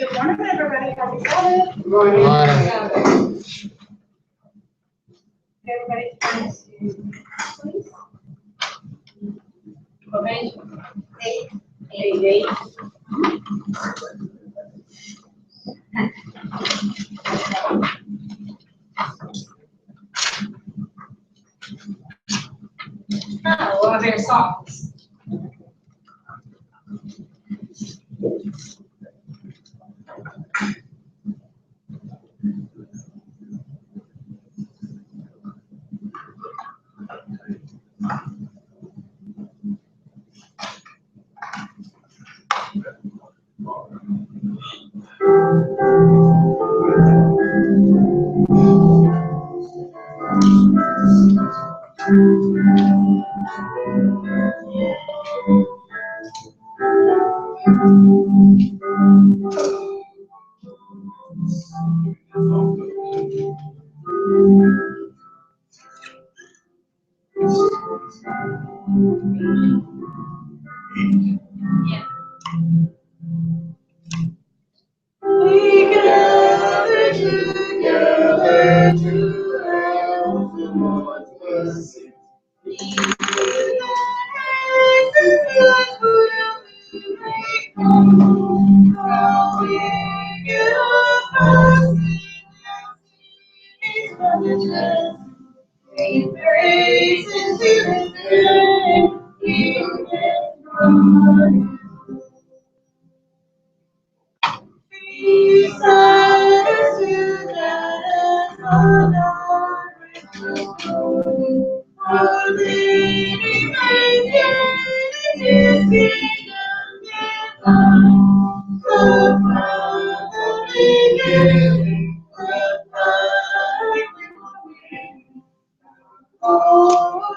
Good morning, everybody. Happy Sabbath. Good morning. Everybody turn to, please. What page? 8. 8. Oh, we'll have your songs. Yeah. We gather together to hail the Lord's blessing. We give thanks and will make known how we give mercy His messages. We praise His name. He is God. Beside together, Father, our Lady maintains His kingdom divine. The Father beginning, the Father will oh,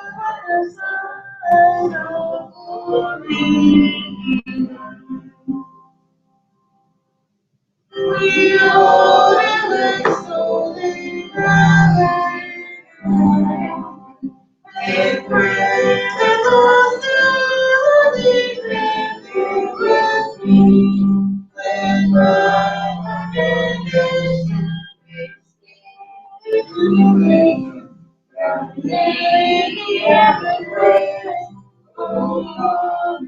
the Son of glory. We hold and extol Thee, and pray that all still defend with me, when my condition is free. From Lady and the prayer, oh,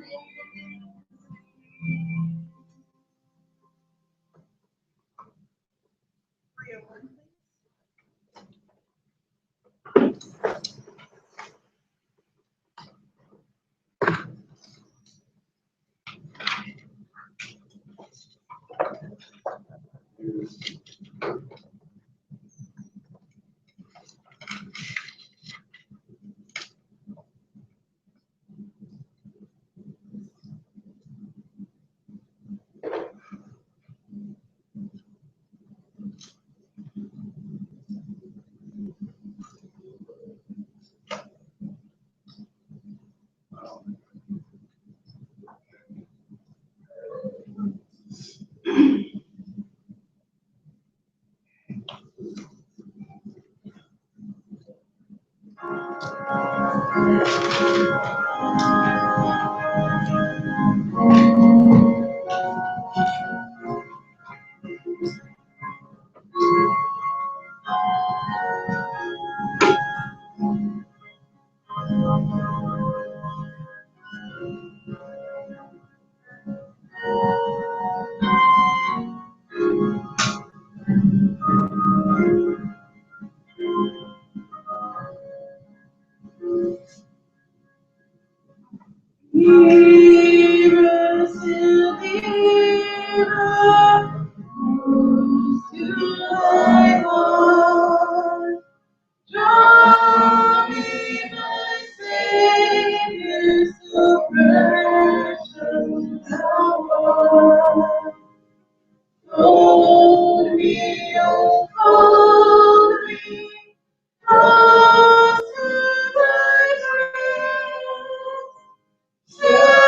Amen.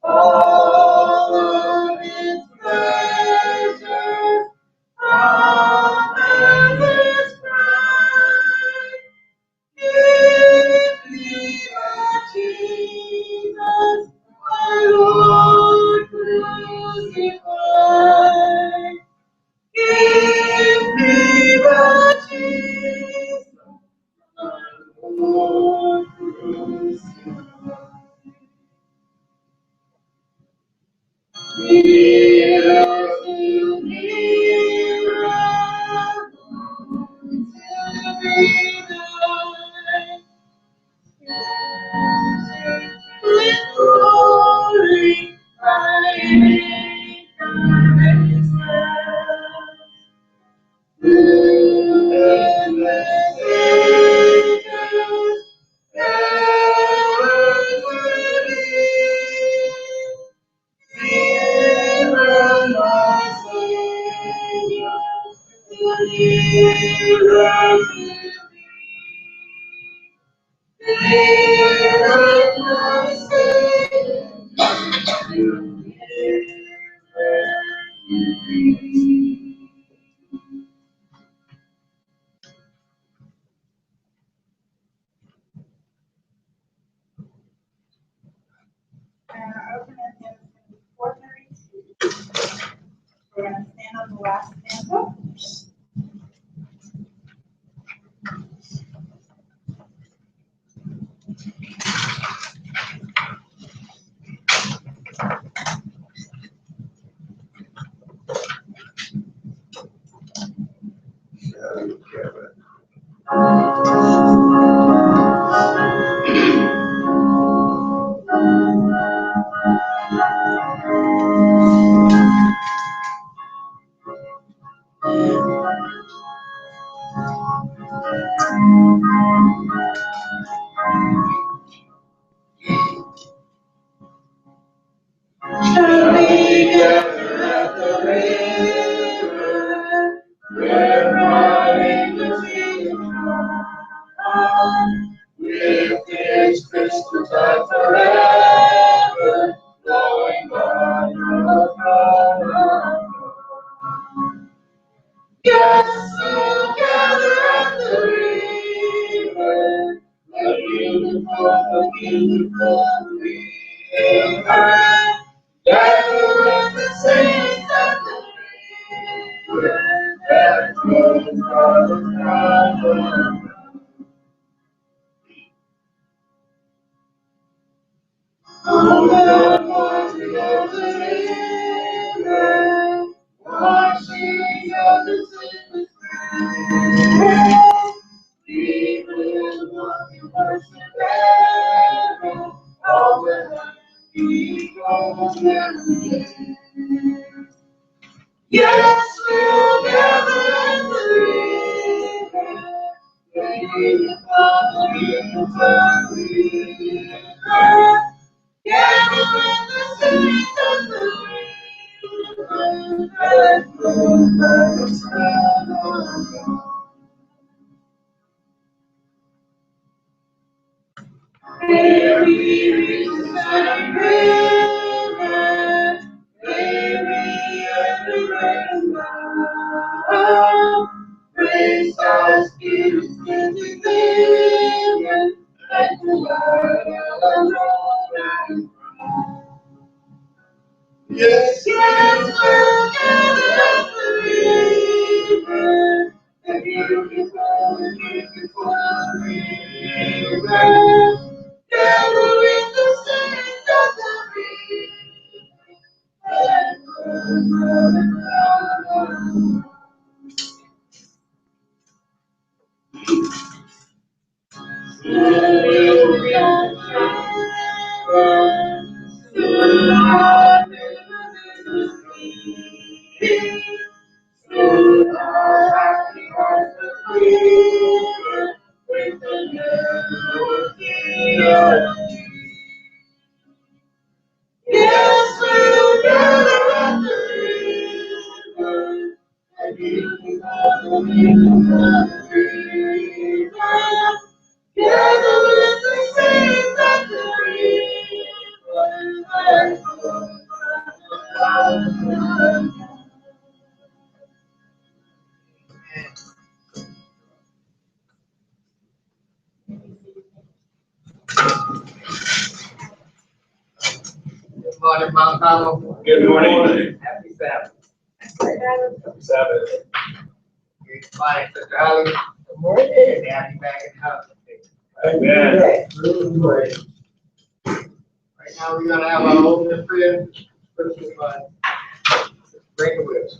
All of its pleasures, all of its pride. Give me that Jesus, my Lord crucified. Give me that Jesus, my Lord crucified. Nearer to nearer, till the night. With glory, my Maker is found. Through endless ages, ever living, nearer, my Savior, nearer to me. Nearer, my Savior, Open at hymn 432. We're going to stand on the last stanza. shall we gather at the river, where running the stream with its crystal tide forever, flowing by the throne. Yes, we'll gather at the river, the beautiful river. Gather with the saints at the river, that flows from the throne. Oh, the washing of the river, washing of the sinless prayer. We will walk in worship ever, all the happy golden days. Yes, we'll gather at the river, praying the Father in the river. Gather with the saints of the river, that flows by the side of God. Mary is the shining river, Mary and the rainbow. Praise God's gifts in the river, and the light of the Lord. Yes, yes, we'll gather at the river, the beautiful river. Gather with the saints of the river, and yes, we'll gather at the river, the beautiful river. Gather with the saints at the river. morning, Mount Carmel. Good morning. Happy Sabbath. Happy Sabbath. Good morning, Sister Holly. Good morning. Good to have you back in the house. Amen. Right now, we're gonna have our opening prayer. Scripture by Bring the Wheels.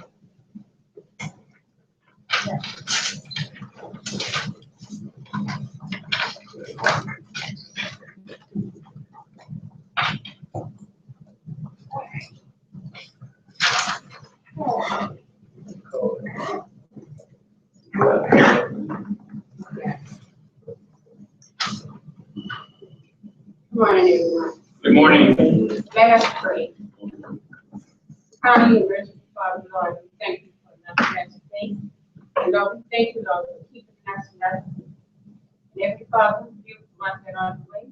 Good morning, everyone. Good morning. Let us pray. Kind and gracious Father, Lord, we thank you for another blessed day. And Lord, we thank you, Lord, for keeping us alive. And every Father, you want that on the way.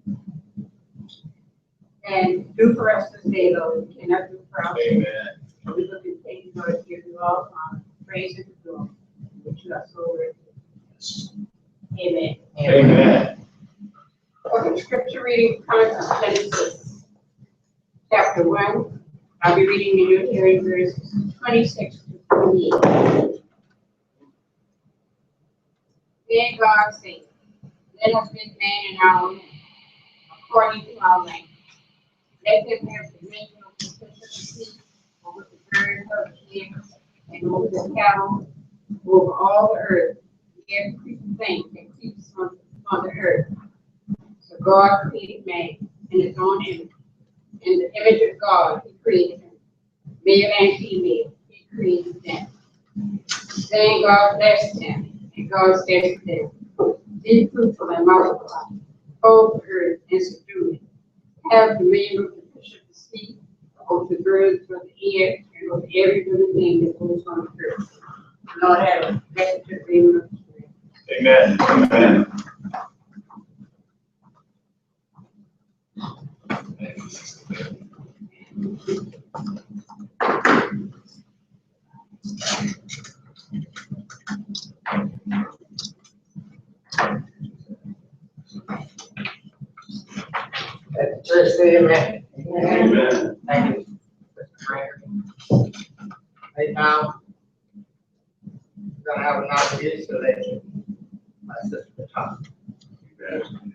And do for us this day, Lord, we cannot do for ourselves. Amen. We look and thank you, Lord, to give you all honor, praise, and glory, which you are so worthy. Amen. Amen. Okay, scripture reading comes from Genesis, chapter 1. I'll be reading the New Hearing verses 26 to 28. Then God said, let us make man in our own image, according to our likeness. Let them have dominion over the fish of the sea, over the birds of the air, and over the cattle, over all the earth, and every creeping thing that creeps on the earth. So God created man in his own image. In the image of God, he created him. Male and female, he created them. Then God blessed them, and God said to them, be fruitful and multiply, fill the earth and subdue it. Have dominion over the fish of the sea, over the birds of the air, and over every living thing that moves on the earth. Lord, have a blessed reading of the Spirit. Amen. Amen. Let the church say amen. Amen. Thank you, Mr. Frank. Right now, we're gonna have an opportunity to let my sister talk. Amen.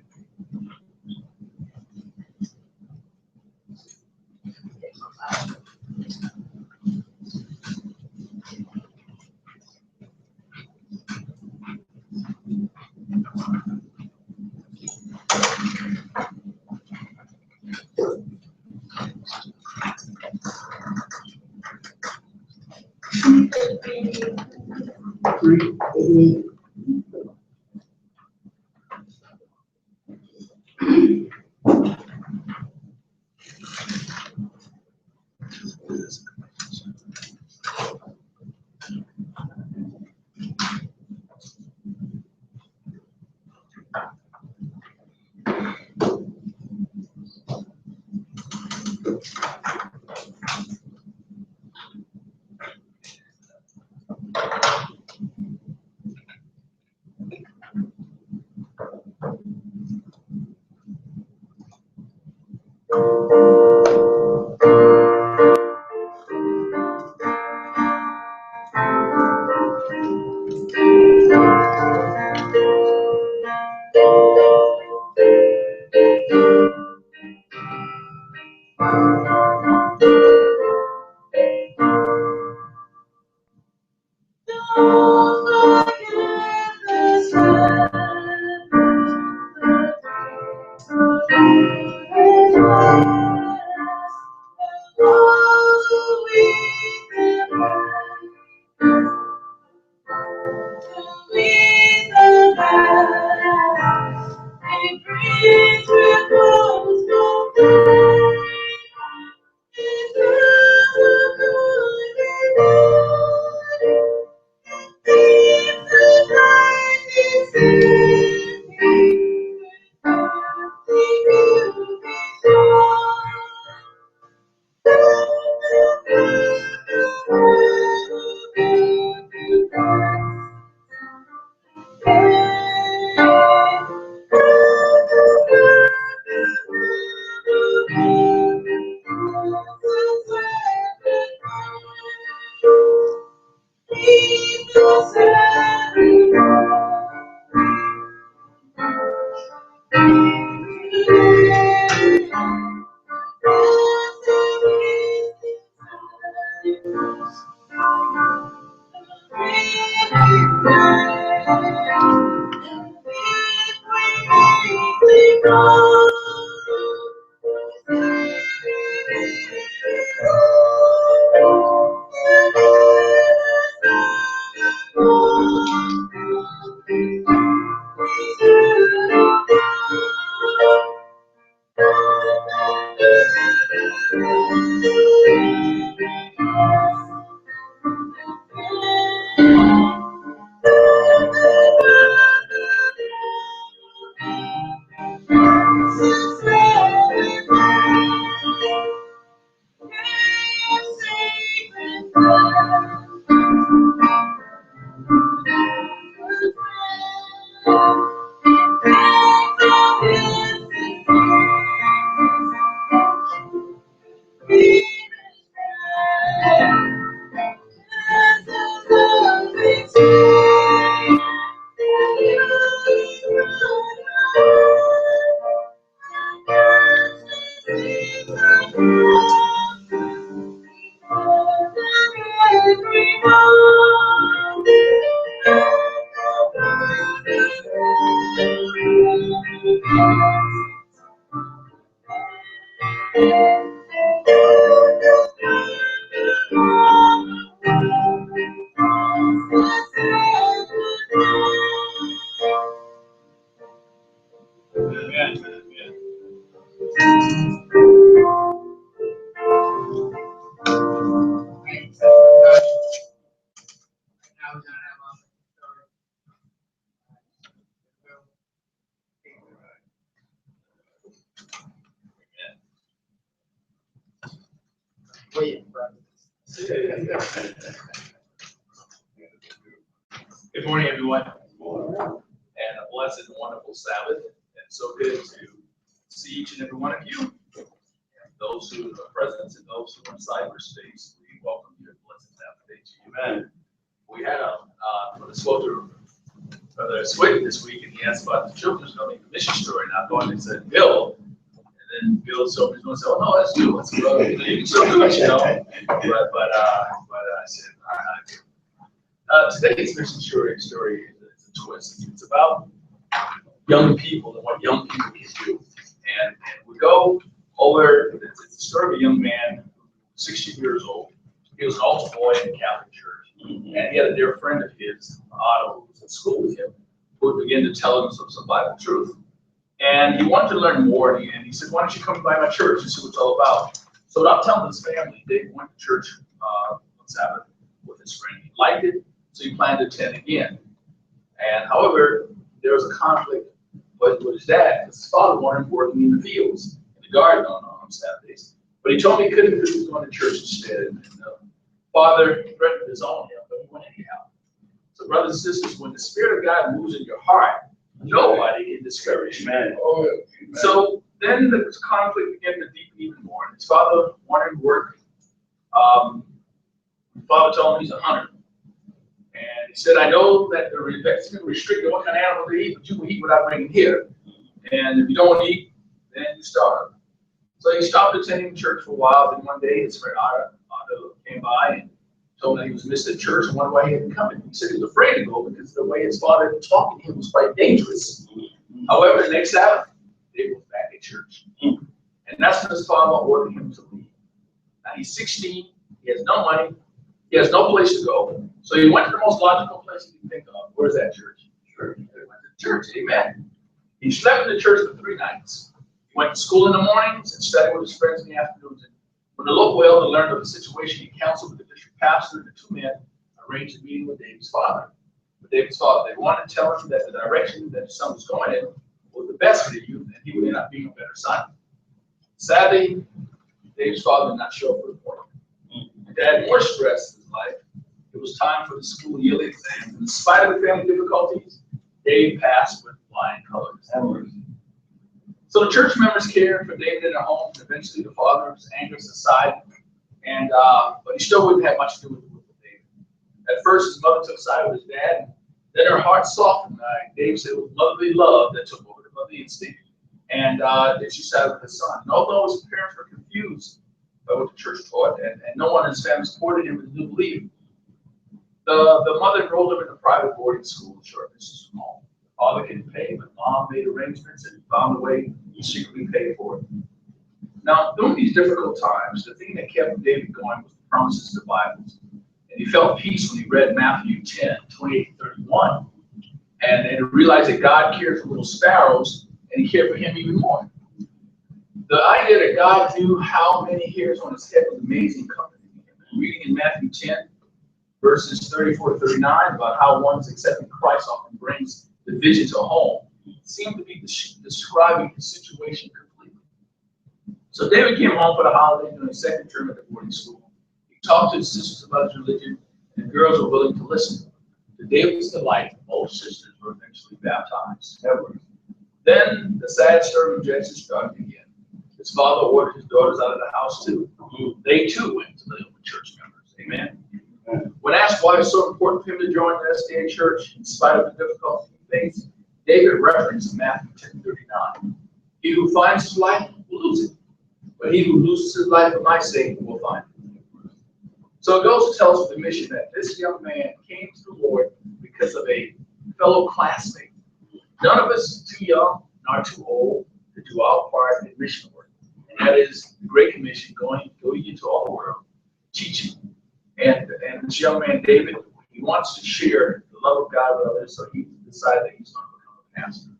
Good morning, everyone, and a blessed and wonderful Sabbath. And so good to see each and every one of you, and those who are present and those who are in cyberspace. We welcome you and blessed Sabbath day to you. Amen. We had when I spoke to Brother Swift this week, and he asked about the children's coming, the mission story, and I thought he said Bill. And then Bill told me, he's going to say, "Oh no, that's you." I said, "Well, you can still do it, you know." But I said, today's mission story is a twist. It's about young people and what young people can do. And we go over, it's the story of a young man, 16 years old. He was an altar boy in the Catholic Church. And he had a dear friend of his, Otto, who was in school with him, who would begin to tell him some Bible truth. And he wanted to learn more, and he said, "Why don't you come by my church and see what it's all about?" So without telling his family, David went to church on Sabbath with his friend. He liked it, so he planned to attend again. And however, there was a conflict with his dad, because his father wanted him working in the fields, in the garden on Saturdays. But he told me he couldn't because he was going to church instead. And the father threatened to disown him, but he went anyhow. So brothers and sisters, when the Spirit of God moves in your heart, nobody can discourage you. Amen. So then the conflict began to deepen even more. And his father wanted him to work. His father told him he's a hunter. And he said, "I know that the Mexican restricted what kind of animal they eat, but you will eat what I bring here. And if you don't eat, then you starve." So he stopped attending church for a while. Then one day his friend Otto came by and told him that he was missed at church and wondered why he hadn't come. He said he was afraid to go because the way his father was talking to him was quite dangerous. However, the next Sabbath, they were back at church. And that's when his father ordered him to leave. Now he's 16, he has no money, he has no place to go. So he went to the most logical place he could think of. Where's that church? Church. He went to church, amen. He slept in the church for 3 nights. He went to school in the mornings and studied with his friends in the afternoons. And when the local elder learned of the situation, he counseled with the district pastor, and the 2 men arranged a meeting with David's father. With David's father, they wanted to tell him that the direction that his son was going in was the best for the youth, and he would end up being a better son. Sadly, David's father did not show up for the appointment. To add more stress to his life, it was time for the school yearly exams. And in spite of the family difficulties, Dave passed with flying colors. So the church members cared for David in their homes. Eventually, the father's anger subsided, and but he still wouldn't have much to do with David. At first, his mother took side with his dad. Then her heart softened. Dave said it was motherly love that took over, the motherly instinct, and then she sided with his son. And although his parents were confused by what the church taught, and no one in his family supported him in the new belief, the mother enrolled him in a private boarding school, short distance from home. Father couldn't pay, but mom made arrangements and found a way to secretly pay for it. Now, during these difficult times, the thing that kept David going was the promises of the Bible. And he felt peace when he read Matthew 10:28-31, and realized that God cared for little sparrows, and he cared for him even more. The idea that God knew how many hairs on his head was amazing comfort to him. Reading in Matthew 10, verses 34-39, about how one's accepting Christ often brings division to home, seemed to be describing his situation completely. So David came home for the holiday during his second term at the boarding school. He talked to his sisters about his religion, and the girls were willing to listen. To David's delight, both sisters were eventually baptized. Then the sad story of Jesse started again. His father ordered his daughters out of the house too. They too went to live with church members. Amen. When asked why it's so important for him to join the SDA church in spite of the difficulties he faced, David referenced Matthew 10:39. He who finds his life will lose it. but he who loses his life for my sake will find it. So it goes to tell us the mission that this young man came to the Lord because of a fellow classmate. None of us too young nor too old to do our part in mission work. And that is the Great Commission, going into all the world, teaching. And this young man, David, he wants to share the love of God with others, so he decided that he's going to become a pastor.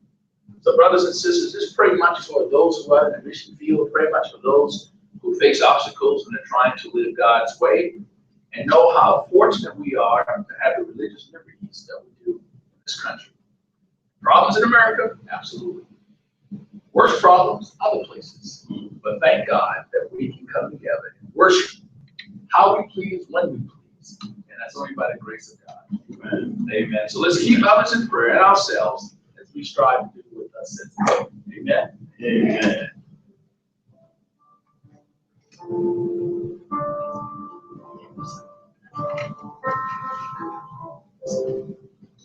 So brothers and sisters, this pretty much is for those who are in the mission field, pretty much for those who face obstacles and are trying to live God's way, and know how fortunate we are to have the religious liberties that we do in this country. Problems in America? Absolutely. Worse problems, other places. But thank God that we can come together and worship how we please, when we please. And that's only by the grace of God. Amen. Amen. So let's keep others in prayer and ourselves as we strive to do with us. Amen. Amen.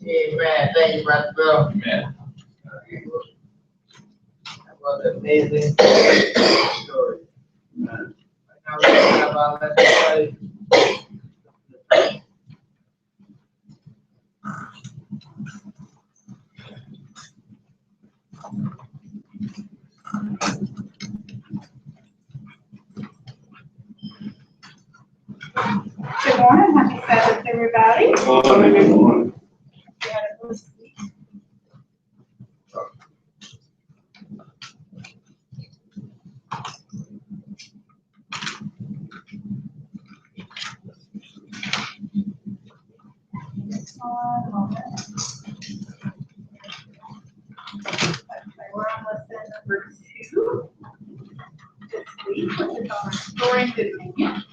Amen. Thank you, Brother Bill. Amen. That was an amazing story. Amen. Now we're going to have our lesson study. Good morning, happy Sabbath, everybody. Good morning. Yeah, it was sweet. One moment. Okay, we're on lesson number 2 this week, which is on restoring dominion.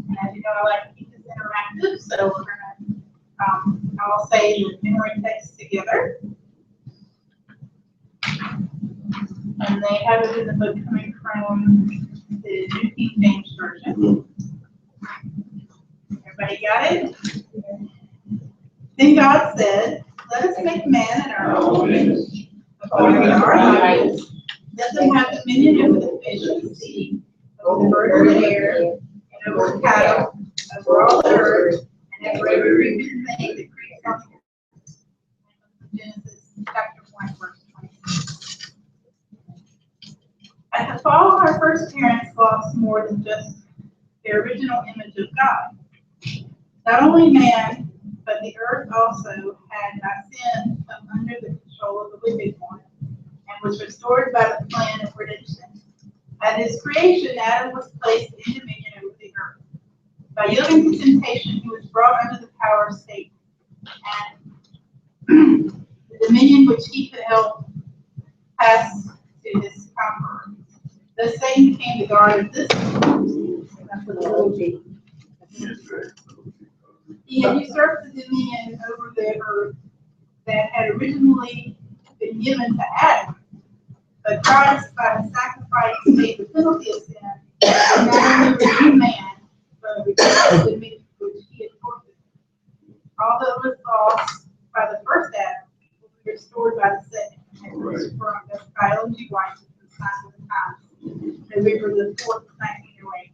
And as you know, I like to keep this interactive, so we're gonna, I'll say the memory text together. And they have it in the book coming from the New King James Version. Everybody got it? Then God said, let us make man in our own image, according to our likeness. Let them have dominion over the fish of the sea, over the birds of the air, and over the cattle, over all the earth, and over every creeping thing that creeps on the earth. Genesis chapter 1, verse 26. At the fall, our first parents lost more than just their original image of God. Not only man, but the earth also had by sin come under the control of the wicked one, and was restored by the plan of redemption. At his creation, Adam was placed in dominion over the earth. By yielding to temptation, he was brought under the power of Satan, and the dominion which he could help passed to his conqueror. Thus Satan became the guard of this world. That's what the little G. He had usurped the dominion over the earth that had originally been given to Adam. But Christ, by his sacrifice, paid the penalty of sin, and not only redeemed man, but redeemed the dominion which he had forfeited. Although it was lost by the first Adam, it will be restored by the second. And it was from the Kyle G. White, the sign of the times, November the 4th, 1908.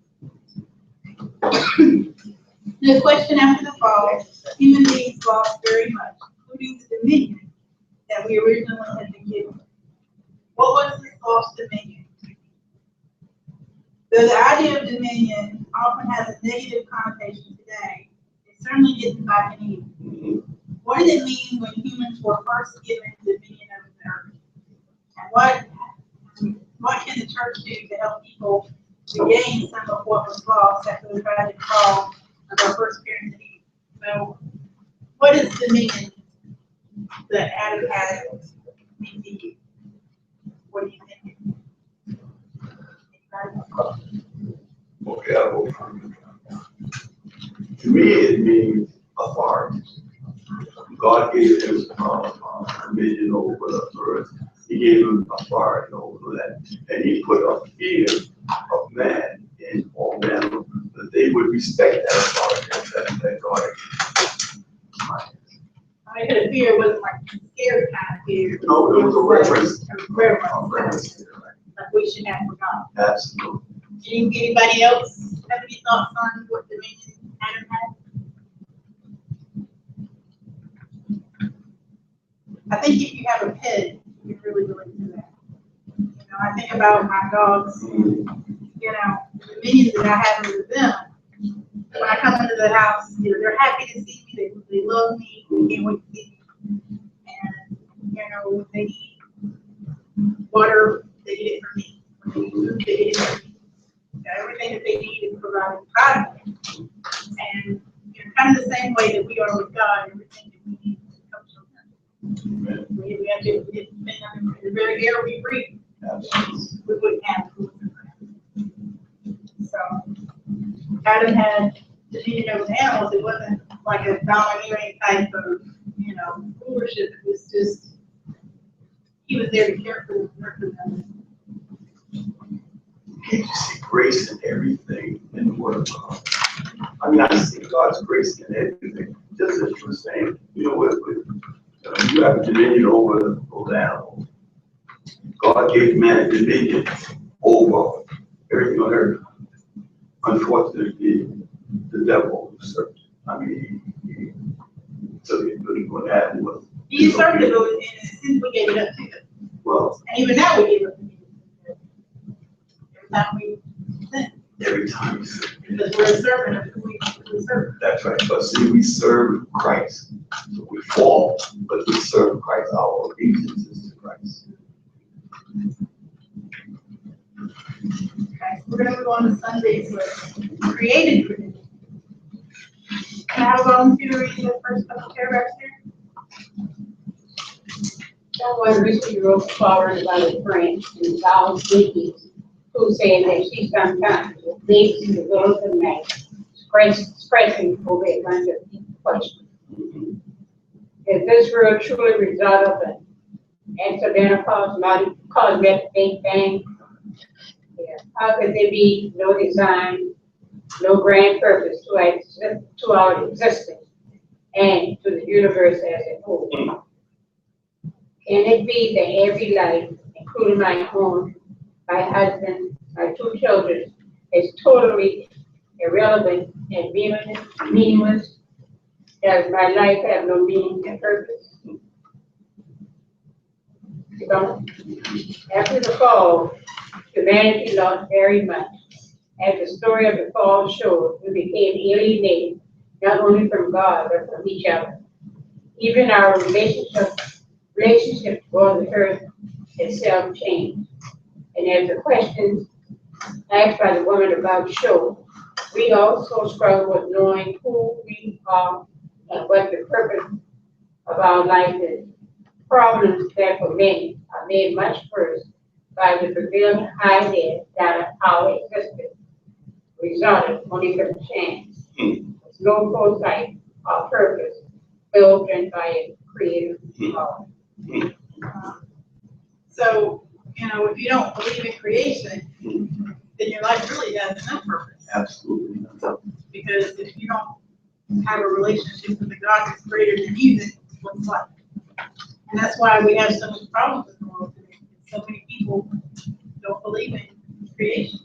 The question after the fall, human beings lost very much, including the dominion that we originally had been given. What was this lost dominion? Though the idea of dominion often has a negative connotation today, it certainly didn't back in either. What did it mean when humans were first given dominion over the earth? And what can the church do to help people regain some of what was lost after the tragic fall of our first parents in Eve? So, what is dominion that Adam had mean to you? What do you think? Okay, I will. To me, it means authority. God gave him dominion over the earth. He gave him authority over that. And he put a fear of man in all men that they would respect that authority that God gave. Oh, I could have fear, it wasn't like scared kind of fear. No, it was a reverence. A reverence. Like we should have for God. Absolutely. Anybody else have any thoughts on what dominion Adam had? I think if you have a pet, you can really relate to that. You know, I think about my dogs, you know, the dominion that I have over them. When I come into the house, you know, they're happy to see me, they love me, they can't wait to see me. And, you know, when they need water, they get it from me. When they need food, they get it from me. Everything that they need is provided by me. And you know, kind of the same way that we are with God, everything that we need comes from Him. We have to depend on Him. The very air we breathe, we wouldn't have food for Him. So Adam had dominion over the animals. It wasn't like a domineering type of, you know, rulership. It was just He was there to care for them, work for them. You see grace in everything in the Word of God. I mean, I see God's grace in everything. Just as you were saying, you know, you have dominion over the animals. God gave man dominion over everything on earth. Unfortunately, the devil usurped. I mean, he took it, but he wouldn't have it. He usurped it, and since we gave it up to Him. Well, And even now we give it to Him. Every time we sin. every time we serve. Because we're a servant of who we serve. That's right. But see, we serve Christ. So we fall, but we serve Christ. Our allegiance is to Christ. Okay, we're gonna move on to Sunday's list. Created for Him. Can I have a volunteer to read the first couple paragraphs here? Someone recently wrote forward about a friend in South City who said that she sometimes leaves in the middle of the night, expressing over a bunch of deep questions. Is this world truly a result of an accidental cosmetic Big Bang? Yeah. How could there be no design, no grand purpose to our existence and to the universe as a whole? Can it be that every life, including my own, my husband, my two children, is totally irrelevant and meaningless? Does my life have no meaning and purpose? You know, after the fall, humanity lost very much. As the story of the fall showed, we became alienated, not only from God, but from each other. Even our relationship on the earth itself changed. And as the questions asked by the woman about show, we also struggle with knowing who we are and what the purpose of our life is. Problems that for many are made much worse by the prevailing idea that our existence resulted only from chance, with no foresight or purpose built in by a creative God. So, you know, if you don't believe in creation, then your life really has no purpose. Absolutely. Because if you don't have a relationship with the God that's greater than you, then what's life? And that's why we have so many problems in the world today. So many people don't believe in creation.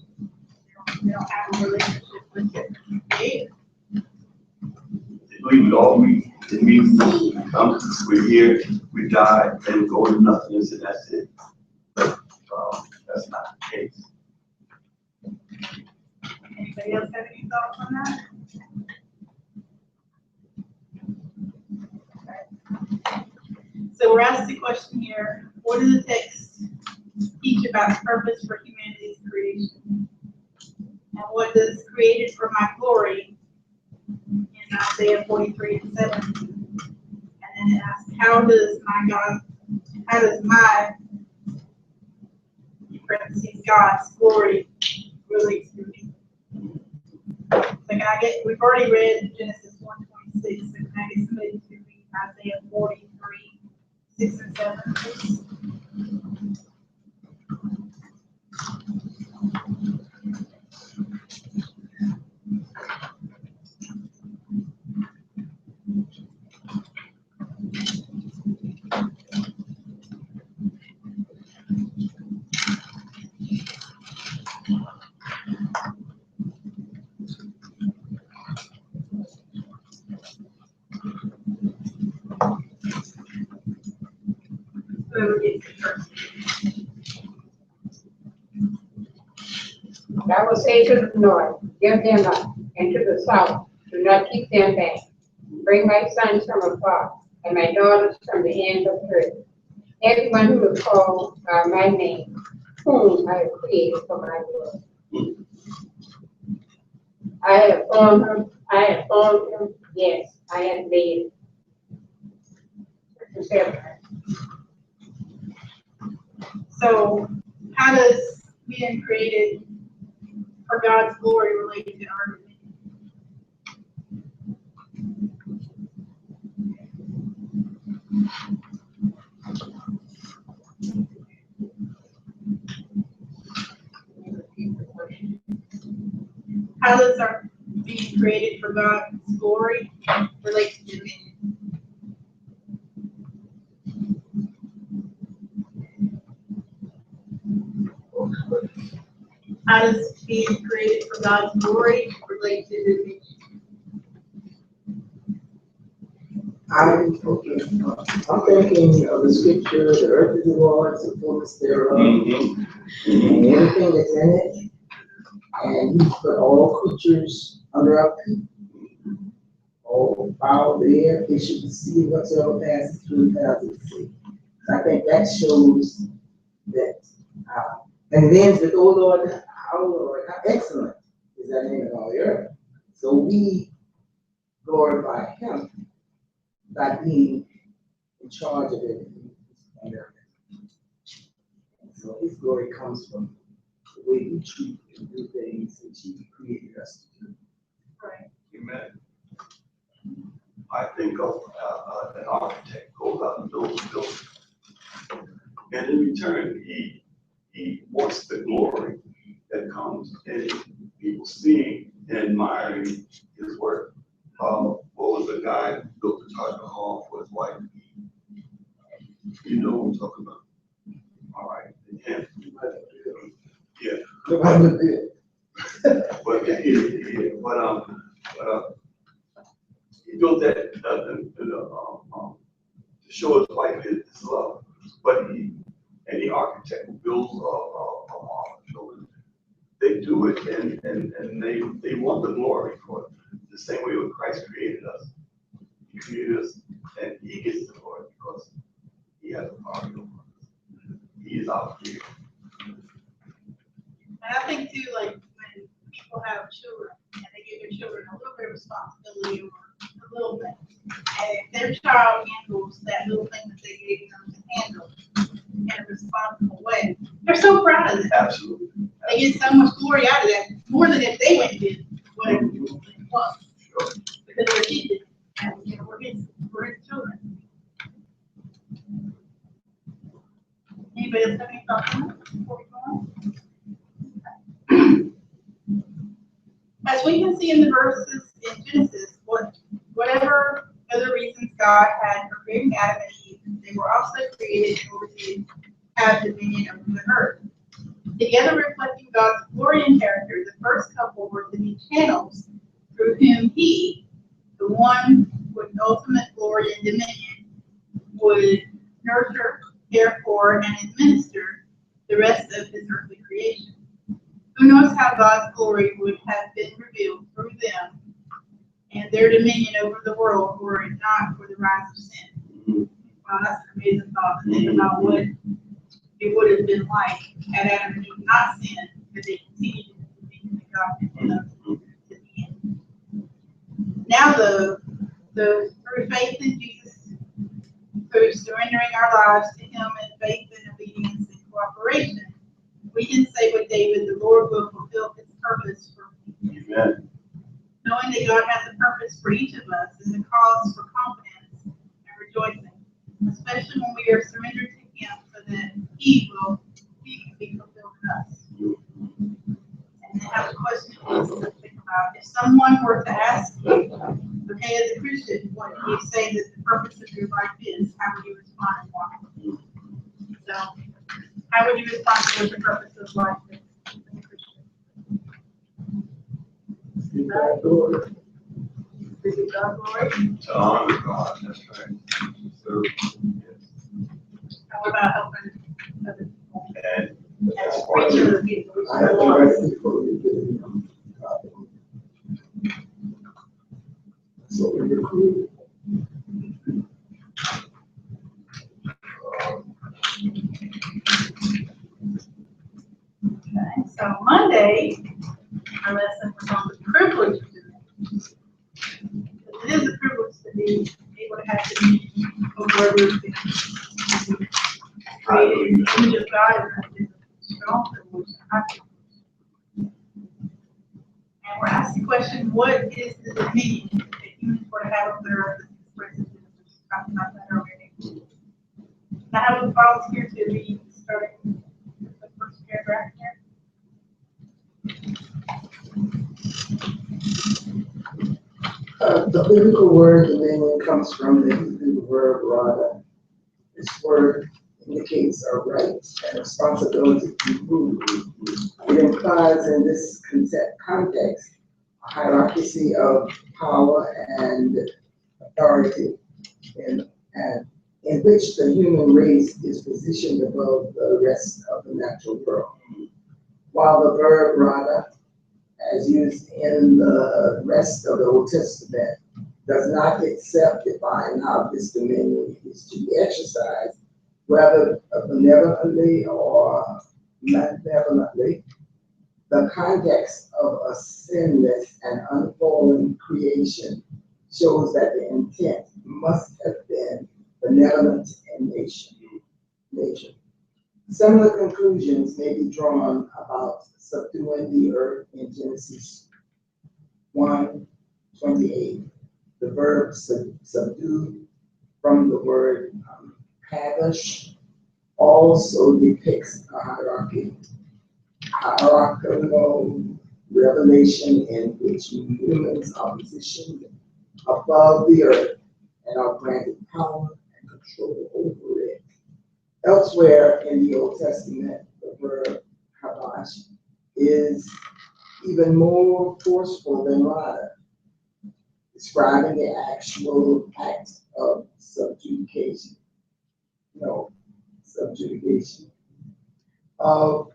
They don't have a relationship with their Creator. They believe it all we come, we're here, we die, and we go to nothingness, and that's it. But that's not the case. Anybody else have any thoughts on that? Okay. So we're asked the question here, what do the texts teach about the purpose for humanity's creation? And what does created for my glory in Isaiah 43:7? And then it asks, how does my in parentheses, God's glory relate to me? So we've already read Genesis 1:26, so can I get somebody to read Isaiah 43:6 and 7, please? whoever gets it first. I will say to the north, give them up, and to the south, do not keep them back. Bring my sons from afar, and my daughters from the end of the earth. Everyone who is called by my name, whom I have created for my glory. I have formed him, yes, I have made him. So how does being created for God's glory relate to our dominion? How does our being created for God's glory relate to dominion? How does being created for God's glory relate to dominion? I'm thinking of the scripture, the earth is the Lord's, the fullness thereof, and everything that's in it. And He put all creatures under our feet. All fowl of the air, fish of the sea, whatsoever passes through the paths of the sea. I think that shows that, and then with, oh Lord, our Lord, how excellent is thy name in all the earth. So we glorify Him by being in charge of everything. And so His glory comes from the way we treat and do things that He created us to do. Right. Amen. I think of an architect goes out and builds a building. And in return, he wants the glory that comes in people seeing and admiring his work. What was the guy who built the Taj Mahal for his wife? You know what I'm talking about? All right. Yeah. He built that to show his wife his love. But any architect who builds a building, they do it and they want the glory for it. The same way when Christ created us. He created us and He gets the glory because He has the power over us. He is our creator. And I think too, like when people have children and they give their children a little bit of responsibility over a little thing, and if their child handles that little thing that they gave them to handle in a responsible way, they're so proud of it. Absolutely. They get so much glory out of that, more than if they went and did whatever it was. Sure. Because they're kids, and you know, we're his children. Anybody else have any thoughts on that before we go on? As we can see in the verses in Genesis, whatever other reasons God had for creating Adam and Eve, they were also created in order to have dominion over the earth. Together reflecting God's glory and character, the first couple were to be channels through whom He, the one with ultimate glory and dominion, would nurture, care for, and administer the rest of His earthly creation. Who knows how God's glory would have been revealed through them and their dominion over the world were it not for the rise of sin. Wow, that's an amazing thought to think about what it would have been like had Adam and Eve not sinned, but they continued to think that God had them to the end. Now, through faith in Jesus, through surrendering our lives to Him in faith and obedience and cooperation, we can say with David, the Lord will fulfill His purpose for me. Amen. Knowing that God has a purpose for each of us is a cause for confidence and rejoicing, especially when we are surrendered to Him so that He can be fulfilled in us. And I have a question for us to think about. If someone were to ask you, okay, as a Christian, what do you say that the purpose of your life is? How would you respond and why? So, how would you respond to what the purpose of life is as a Christian? Give God glory. Is it God's glory? To honor God, that's right. So, yes. How about helping other people. And As a preacher, you I have the right people to do it. So we recruit. Okay, so Monday, our lesson was on the privilege of divinity. It is a privilege to be able to have the meaning of where we've been created in the image of God, and that is a strong privilege. And we're asking the question, what is the dominion that humans were to have on the earth that's expressed in Genesis? We talked about that already. Now, I have a volunteer to read, starting with the first paragraph here. The biblical word dominion comes from the Hebrew word rada. This word indicates a right and responsibility to rule. It implies in this context a hierarchy of power and authority in which the human race is positioned above the rest of the natural world. While the verb rada, as used in the rest of the Old Testament, does not itself define how this dominion is to be exercised, whether benevolently or malevolently. The context of a sinless and unfallen creation shows that the intent must have been benevolent in nature. Similar conclusions may be drawn about subduing the earth in Genesis 1:28. The verb subdue from the word kadosh also depicts a hierarchical revelation in which humans are positioned above the earth and are granted power and control over it. Elsewhere in the Old Testament, the verb kadosh is even more forceful than rada, describing the actual act of subjugation. Of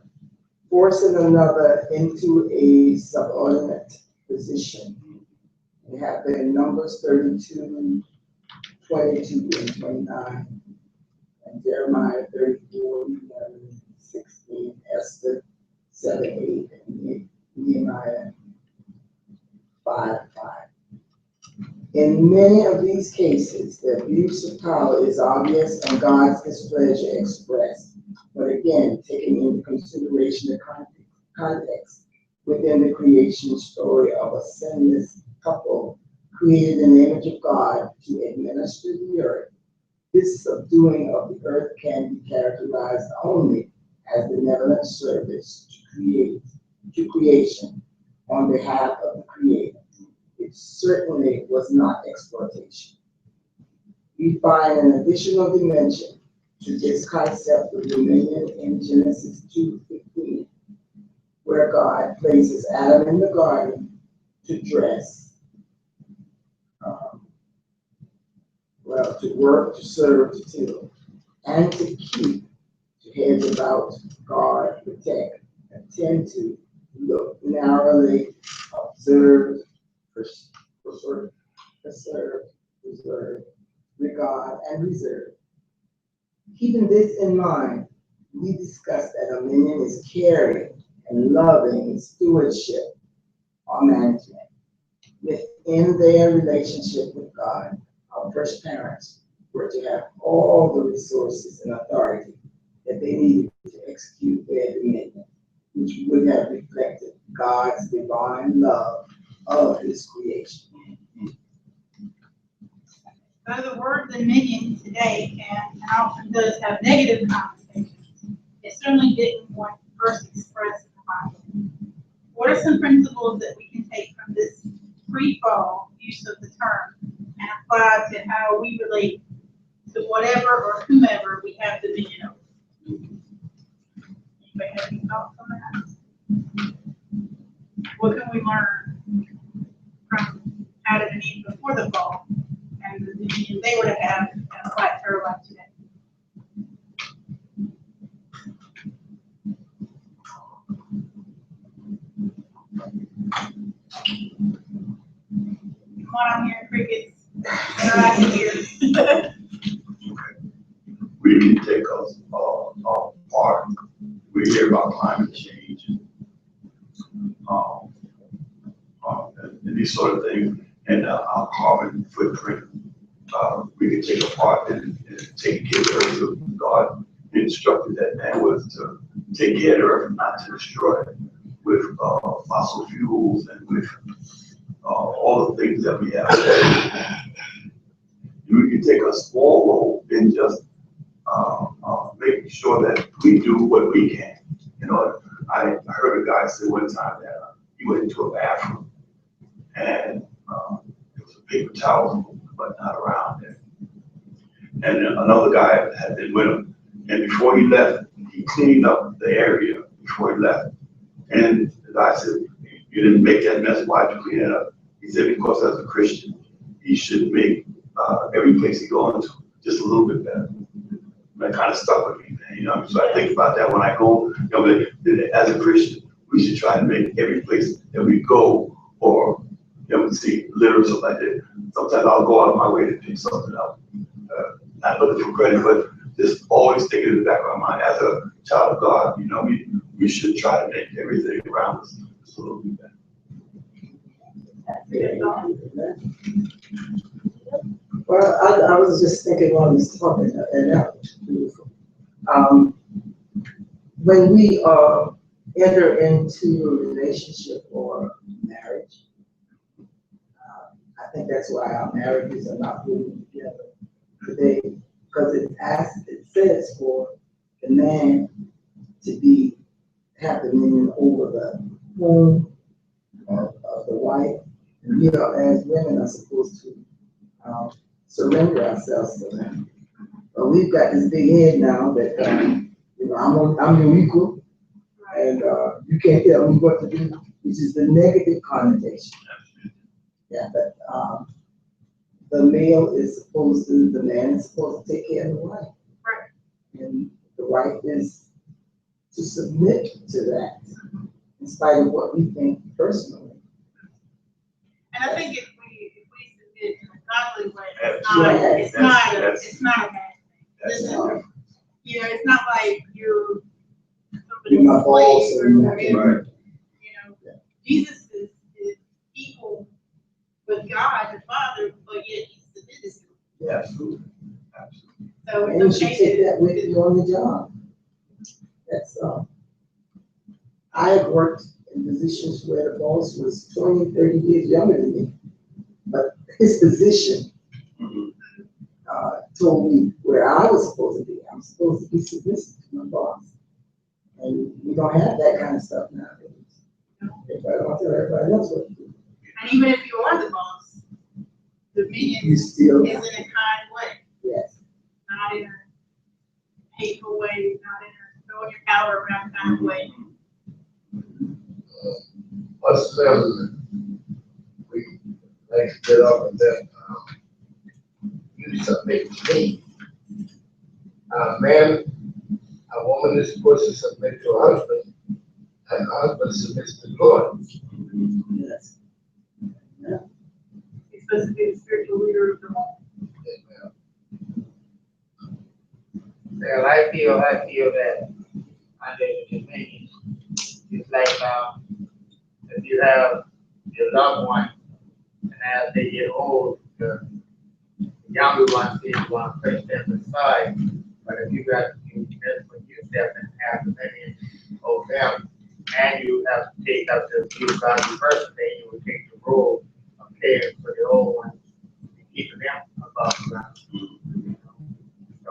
forcing another into a subordinate position. We have the Numbers 32, 22, and 29, and Jeremiah 34, 11, 16, Esther 7, 8, and Nehemiah 5, 5. In many of these cases, the abuse of power is obvious and God's displeasure expressed. But again, taking into consideration the context within the creation story of a sinless couple created in the image of God to administer the earth, this subduing of the earth can be characterized only as benevolent service to creation on behalf of the Creator. It certainly was not exploitation. We find an additional dimension to this concept of dominion in Genesis 2:15, where God places Adam in the garden to dress, to work, to serve, to till, and to keep, to hedge about, guard, protect, attend to, look narrowly, observe, preserve, regard, and reserve. Keeping this in mind, we discussed that dominion is caring and loving stewardship or management. Within their relationship with God, our first parents were to have all the resources and authority that they needed to execute their dominion, which would have reflected God's divine love of his creation. So the word dominion today can and often does have negative connotations. It certainly didn't when first expressed in the Bible. What are some principles that we can take from this pre-fall use of the term and apply to how we relate to whatever or whomever we have dominion over? Anybody have any thoughts on that? What can we learn from Adam and Eve before the fall and the dominion they were to have and apply to our life today? I can hear. We can take us part. We hear about climate change, and these sort of things, and our carbon footprint. We can take apart and take care of the earth. God instructed that man was to take care of the earth, not to destroy it with fossil fuels and with all the things that we have. We can take a small role in just making sure that we do what we can. You know, I heard a guy say one time that he went into a bathroom and there was a paper towel, but not around there. And then another guy had been with him, and before he left, he cleaned up the area before he left. And the guy said, "You didn't make that mess, why'd you clean it up?" He said, "Because as a Christian, he should make every place he goes into just a little bit better." That kind of stuck with me, man. You know, so I think about that when I go. You know, as a Christian, we should try to make every place that we go, or you know, see litter or something like that. Sometimes I'll go out of my way to pick something up. Not looking for credit, but just always thinking in the back of my mind, as a child of God, you know, we should try to make everything around us just a little bit better. Well, I was just thinking while I was talking, and that was beautiful. When we enter into a relationship or marriage, I think that's why our marriages are not moving together today, because it says for the man to have dominion over the home of the wife, and we are, as women, are supposed to surrender ourselves to them. But we've got this big head now that you know, I'm your equal, and you can't tell me what to do, which is the negative connotation. Yeah, but the man is supposed to take care of the wife. Right. And the wife is to submit to that, in spite of what we think personally. And I think if we submit in a godly way, it's not a bad thing. You know, it's not like you're You're somebody's not false slave or or nothing. whatever. You know, Jesus is equal with God the Father, but yet he's submitted to him. Yeah. Absolutely. Absolutely. So And you it's should okay take that with you on the job. That's, I have worked in positions where the boss was 20, 30 years younger than me, but his position told me where I was supposed to be. I'm supposed to be submissive to my boss. And we don't have that kind of stuff nowadays. Everybody wants to tell everybody else what to do. And even if you are the boss, the meeting You is still, in a kind way, yes. not in a hateful way, not in a throwing your power around kind of way. Us women, we like to get up and then you submit to me. Man, a woman is supposed to submit to her husband, and the husband submits to the Lord. Yes. Yeah. He's supposed to be the spiritual leader of the home. Well, I feel that under the dominion, it's like if you have your loved one, and as they get old, the younger one still want to push them aside. But if you got when you step and have dominion over them, and you have to take up the new godly person, then you will take the role of caring for the old ones and keeping them above ground. So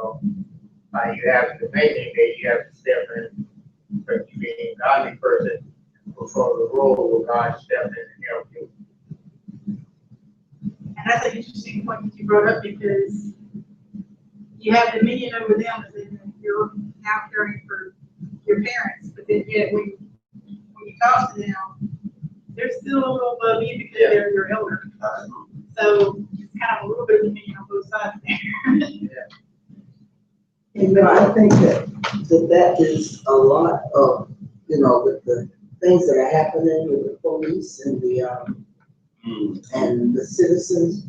you have to make it that you have to step in, but you being a godly person, fulfill the role where God stepped in and helped you. And that's an interesting point that you brought up, because you have dominion over them, and then you're now caring for your parents, but then yet when you talk to them, they're still a little above you because they're your elder. So it's kind of a little bit of dominion on both sides there. You know, I think that is a lot of, you know, with the things that are happening with the police and the citizens,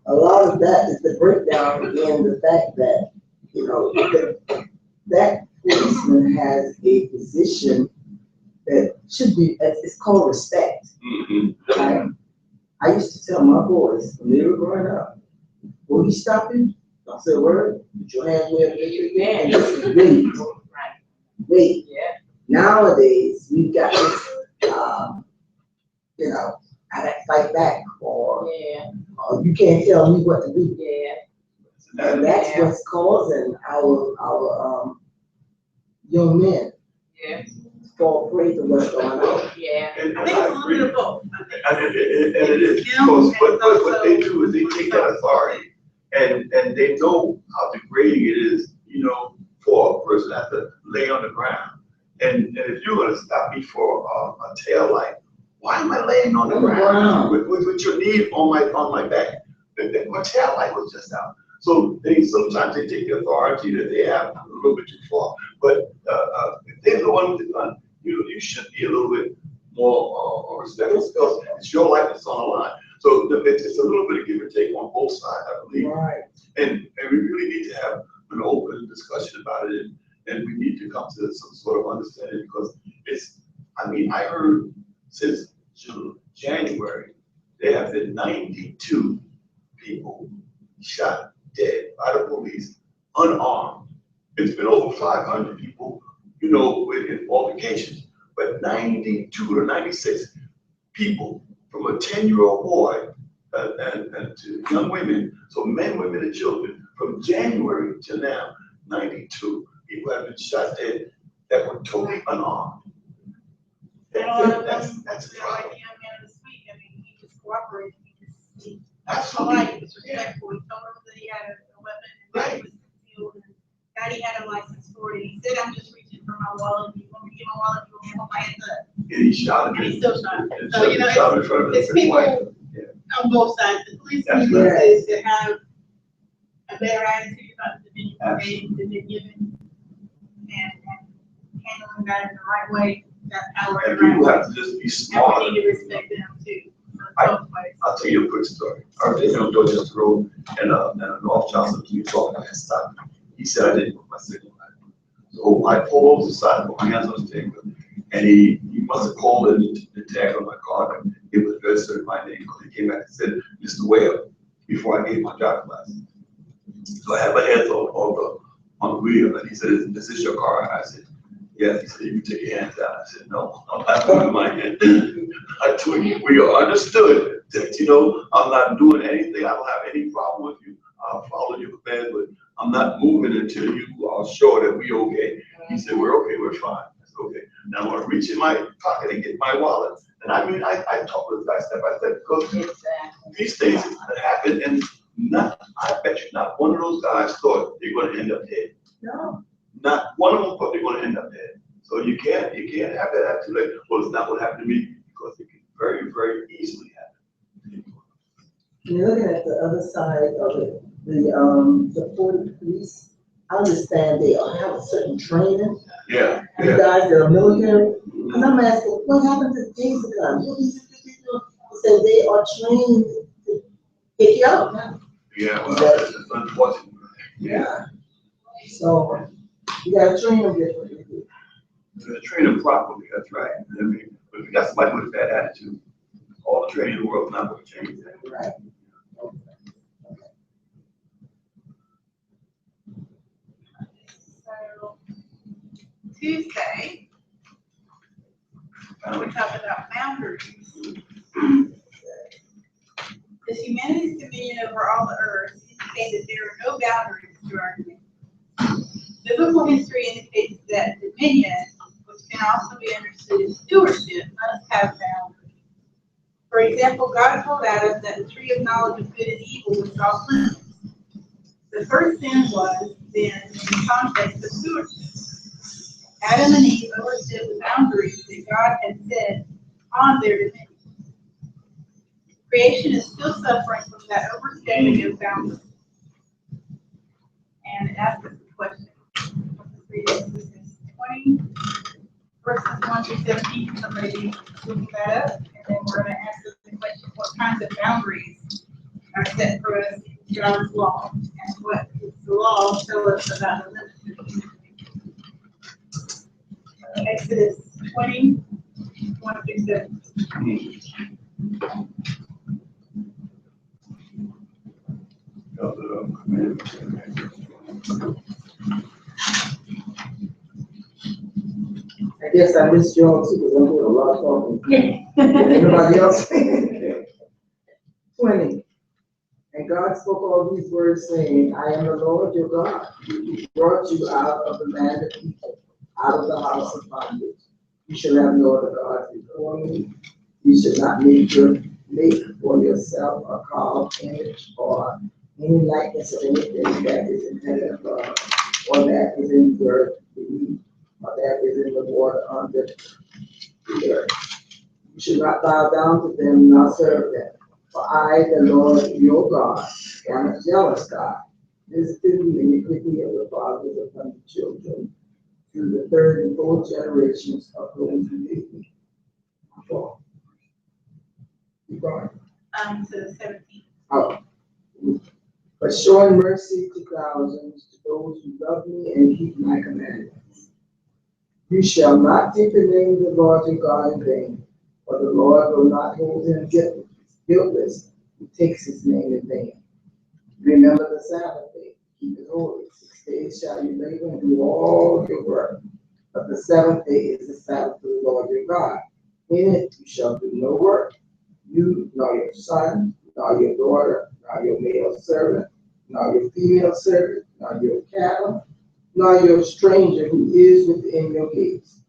a lot of that is the breakdown in the fact that, you know, that policeman has a position that should be, it's called respect. Right? I used to tell my boys when they were growing up, will you stop him? I said, word, put your hands where they and just wait. Wait. Yeah. Nowadays, we've got this, you know, I got to fight back, or you can't tell me what to do. Yeah. And that's what's causing our young men Yeah. fall prey to what's going on. Yeah. And I think it's a little bit of both. And it is, because what they do is they take that authority and they know how degrading it is, you know, for a person to have to lay on the ground. And if you're gonna stop me for a tail light, why am I laying on the ground with your knee on my back? My tail light was just out. So sometimes they take the authority that they have a little bit too far. But if they're the one with the gun, you should be a little bit more respectful, because it's your life that's on the line. So it's a little bit of give and take on both sides, I believe. Right. And we really need to have an open discussion about it, and we need to come to some sort of understanding, because I heard since January, there have been 92 people shot dead by the police, unarmed. It's been over 500 people, you know, in altercations, but 92 or 96 people, from a 10-year-old boy and to young women, so men, women, and children, from January to now, 92 people have been shot dead that were totally unarmed. That's a Like problem. the young man this week, I mean, he just cooperated, he was polite, he was respectful, he told him that he had a weapon, and that he was concealed, and that he had a license for it. He said, I'm just reaching for my wallet, you want me to get my wallet, you want me to hold my hands up? And he shot him. And he still shot him. And So, you know, shot him in front of it's his people wife. on both sides. The police That's need right. to have a better attitude about the dominion that they're given, and handling that in the right way, that power in And the right people way. have to just be And smart. we need to respect them too. Both ways. I'll tell you a quick story. I was in Dorchester Road and North Charleston, we talking, I had stopped. He said I didn't put my signal on. So I pulled over to the side, put my hands on the steering wheel, and he must have called in the tag on my car, and it was registered my name, because he came back and said, Mr. Whale, before I gave my driver's license. So I had my hands on the wheel, and he said, is this your car? I said, yes. He said, you can take your hands out. I said, no, I'm not moving my hand. I told you, we understood that, you know, I'm not doing anything. I don't have any problem with you. I'll follow your command, but I'm not moving until you are sure that we're okay. He said, we're okay, we're fine. I said, okay. Now I'm gonna reach in my pocket and get my wallet. And I mean, I talk with the guy step by step, because these things happen, and I bet you not one of those guys thought they're gonna end up dead. No. Not one of them thought they're gonna end up dead. So you can't have that attitude like, well, it's not what happened to me, because it can very, very easily happen. You're looking at the other side of it, the police. I understand they have a certain training. Yeah, You guys that are military, and I'm asking, what happened to taser guns? What these people say they are trained to pick you out now. Yeah, well, it's unfortunate. Yeah. So you gotta train them differently. Train them properly, that's right. I mean, but if you got somebody with a bad attitude, all the training in the world is not gonna change that. Right. So Tuesday, we talked about boundaries. Does humanity's dominion over all the earth indicate that there are no boundaries to our dominion? Biblical history indicates that dominion, which can also be understood as stewardship, must have boundaries. For example, God told Adam that the tree of knowledge of good and evil was off limits. The first sin was then in the context of stewardship. Adam and Eve overstepped the boundaries that God had set on their dominion. Creation is still suffering from that overstepping of boundaries. And it asks us a question. Let's read Exodus 20, verses 1 through 17. Can somebody be looking that up? And then we're going to ask us the question, what kinds of boundaries are set for us in God's law, and what does the law tell us about the limits? Exodus 20, 1 through 7. I guess I missed y'all too, because I'm doing a lot of talking. Anybody else? 20. And God spoke all these words, saying, I am the Lord your God, who brought you out of the land of Egypt, out of the house of bondage. You shall have no other gods before me. You shall not make for yourself a carved image or any likeness of anything that is in heaven above, or that is in the earth beneath, or that is in the water under the earth. You shall not bow down to them nor serve them. For I, the Lord your God, am a jealous God, visiting the iniquity of the fathers upon the children, to the third and fourth generations of those who hate me. Keep going. To 17. Oh. But showing mercy to thousands, to those who love me and keep my commandments. You shall not take the name of the Lord your God in vain, for the Lord will not hold him guiltless who takes his name in vain. Remember the Sabbath day, keep it holy. 6 days shall you labor and do all your work, but the seventh day is the Sabbath of the Lord your God. In it you shall do no work, you, nor your son, nor your daughter, nor your male servant, nor your female servant, nor your cattle, nor your stranger who is within your gates.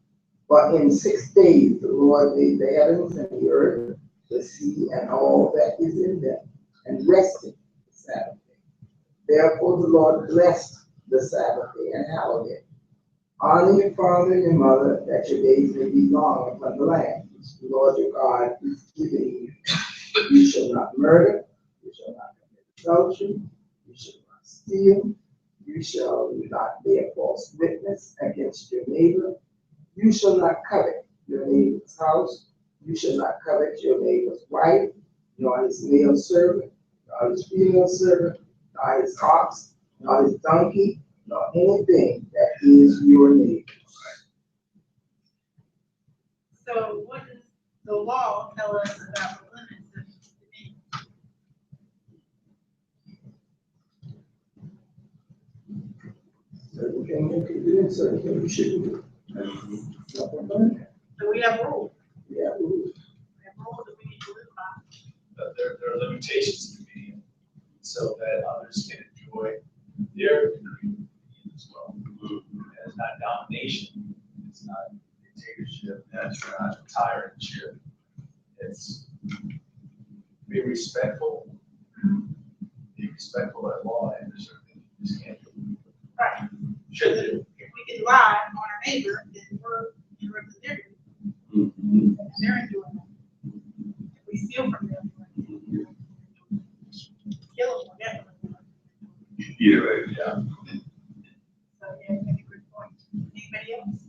But in 6 days the Lord made the heavens and the earth, the sea, and all that is in them, and rested the Sabbath day. Therefore the Lord blessed the Sabbath day and hallowed it. Honor your father and your mother, that your days may be long upon the land which the Lord your God is giving you. You shall not murder, you shall not commit adultery, you shall not steal, you shall not bear false witness against your neighbor, you shall not covet your neighbor's house, you shall not covet your neighbor's wife, nor his male servant, nor his female servant, nor his ox, nor his donkey, nor anything that is your neighbor's. So what does the law tell us about the limits of dominion? Certain things you can do and certain things you shouldn't do. Nothing but that. So we have rules. Yeah, rules. We have rules that we need to live by. There are limitations to media so that others can enjoy their degree as well. And it's not domination, it's not dictatorship, it's not tyrantship. It's be respectful of law, and there's certain things you just can't do. Right. Should do. If we can lie on our neighbor, then we're interrupting their duty. And they're enjoying it. If we steal from them, we're kill them, whatever. Yeah, right, yeah. So, yeah, that's a good point. Anybody else?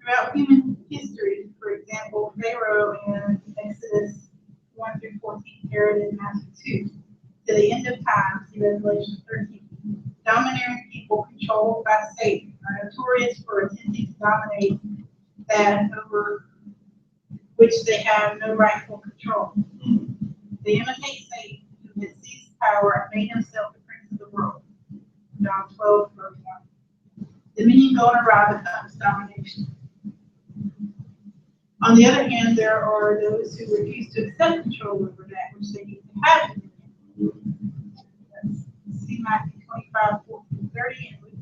Throughout human history, for example, Pharaoh in Exodus 1 through 14, Herod in Matthew 2, to the end of times in Revelation 13. Domineering people controlled by Satan are notorious for attempting to dominate that over which they have no rightful control. They imitate Satan, who has seized power and made himself the prince of the world. John 12, verse 1. Dominion going awry becomes domination. On the other hand, there are those who refuse to accept control over that which they need to have dominion. See Matthew 25, 4-30, and Luke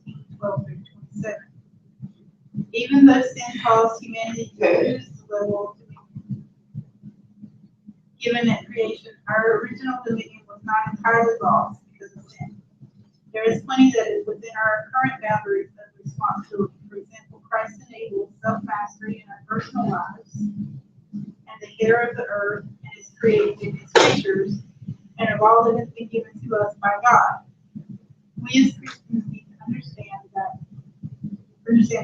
19, 12-27. Even though sin caused humanity to lose the level of dominion given at creation, our original dominion was not entirely lost because of sin. There is plenty that is within our current boundaries of responsibility. For example, Christ enables self-mastery in our personal lives, and the care of the earth and its created its creatures, and of all that has been given to us by God. We as Christians need to understand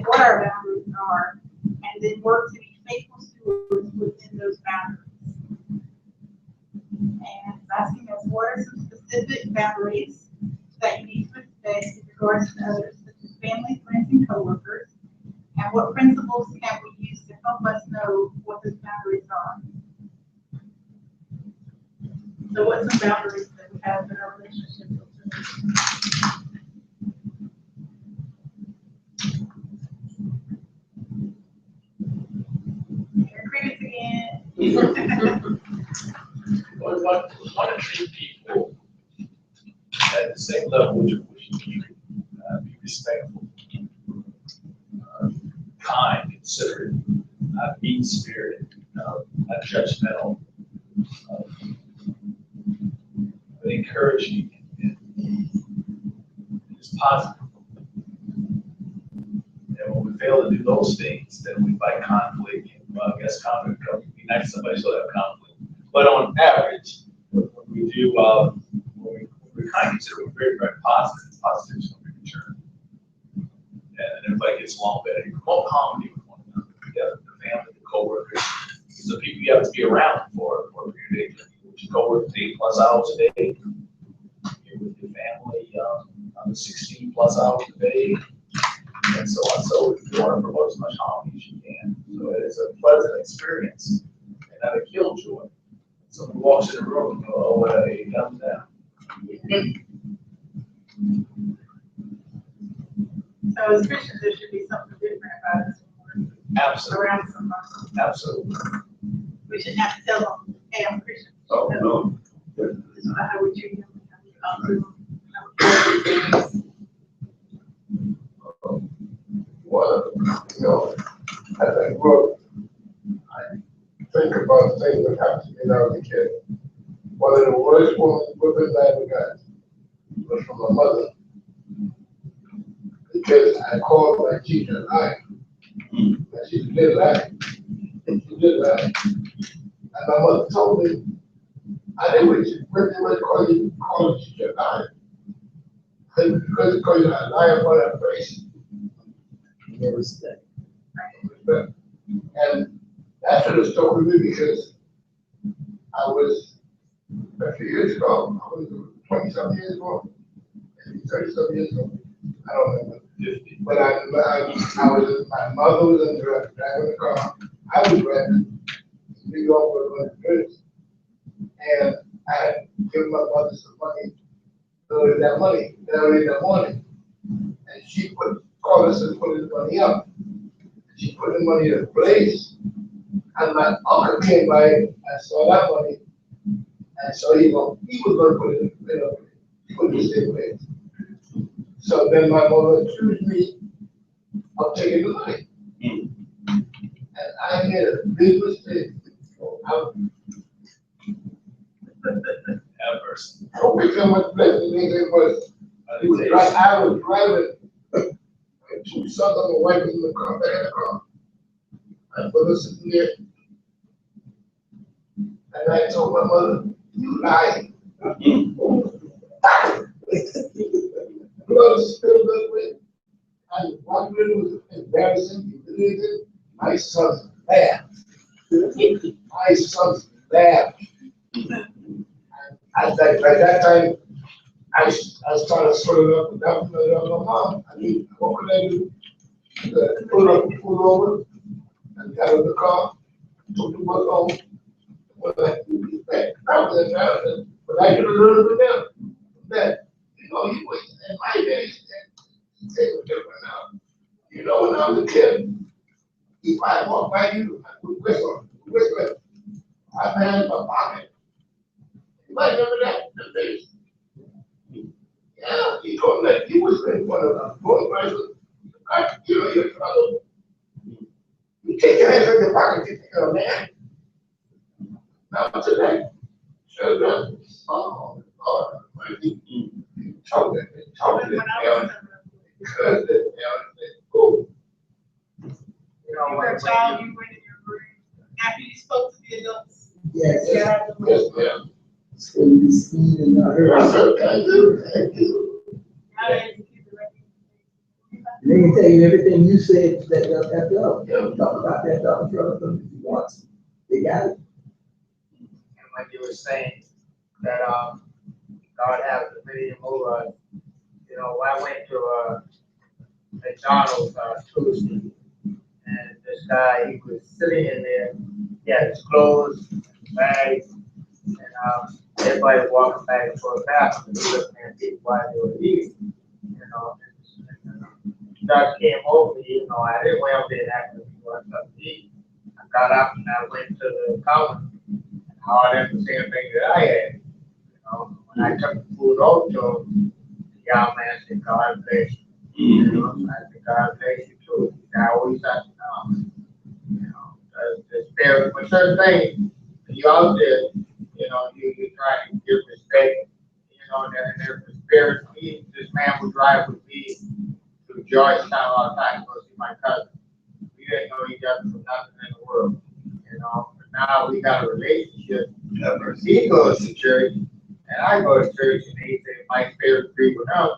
what our boundaries are, and and then work to be faithful stewards within those boundaries. And it's asking us, what are some specific boundaries that you need to respect in regards to others, such as family, friends, and coworkers? And what principles can we use to help us know what those boundaries are? So what's some boundaries that we have in our relationship with others? Here, crickets again. Want to treat people at the same level which you be respectful, kind, considerate, mean-spirited, not judgmental, but encouraging and just positive. And when we fail to do those things, then we fight conflict. Well, I guess conflict comes. Be nice to somebody so have conflict. But on average, when we do, when we kind of consider we're very, very positive, positive is going to be returned. And everybody gets along better. You promote harmony with one another, together, the family, the coworkers, the people you have to be around for a period of day. With your coworkers 8+ hours a day. You're with your family 16+ hours a day, and so on. So you want to promote as much harmony as you can. So it's a pleasant experience and not a killjoy. Someone walks in the room and oh, whatever, he comes down. So as Christians, there should be something different about us when we're Absolutely. around somebody. Absolutely. We shouldn't have to tell them, hey, I'm Christian. Oh, no. It's not how we treat them, how we talk to them, how we treat them. Well, you know, as I grew up, I think about things that happened to me when I was a kid. One of the worst whippings I ever got was from my mother. Because I called my teacher a liar. And she did lie. She did lie. And my mother told me, I didn't really call the teacher a liar. Because call you a liar for that face. No respect. And that should have stuck with me because I was, a few years ago, I was 20-something years ago, maybe 30-something years ago, I don't remember. 50. But I was, my mother was in driving the car, I was driving, New York was going to Jersey. And I had given my mother some money, early that morning. And she called us and put the money up. She put the money in a place, and my uncle came by and saw that money, and so he was going to put it in the same place. So then my mother accused me of taking the money. And I made a big mistake. Adverse. I don't think how much blessing it was. I was driving. Two sons of my wife in the car, back in the car. My brother sitting there. And I told my mother, you lied. Blood spilled that way. And one minute was embarrassing, humiliating. My sons laughed. My sons laughed. And by that time, I started sort up and down my mom. I mean, what could I do? Pull over and got in the car, took the bus home. But I was embarrassed, but I could have learned from them. That, you know, he was in my days, they were different now. You know, when I was a kid, if I walked by you, I would whistle. I had in my pocket. You might remember that, the days. Yeah, he told me that he was in one of the going places. You know, you're trouble. You take your hands from your pocket, you think, oh man. Now today, sure done. Oh, Lord, he told me, because cool. You were a child, you went in your room, after you spoke to the adults. Yes, you got out of the room. Yes, ma'am. it's going to be seen and not heard. I said, thank you. Nowadays, the kids are like, And they can tell you everything you said that that dog. Talk about that dog in front of them if you want. They got it. And when you were saying that, God has a million more, you know, I went to, McDonald's, Tuesday, and this guy, he was sitting in there, he had his clothes, bags, and, everybody walking back and forth past him, and he looking at people while they were eating, you know. And God came over me, you know, I didn't wait up there and ask him if he wanted something to eat. I got up and I went to the counter, and all them the same thing that I had, you know. When I took the food over to him, the young man said, God bless you. You know, I said, God bless you too. I always have to know. You know, the spirit, for certain things, you out there, you know, you try to give respect, you know, and there's the spirit. This man would drive with me to Georgetown all the time to go see my cousin. We didn't know each other from nothing in the world, you know. But now we got a relationship. He goes to church, and I go to church, and he said, my spirit agree with him.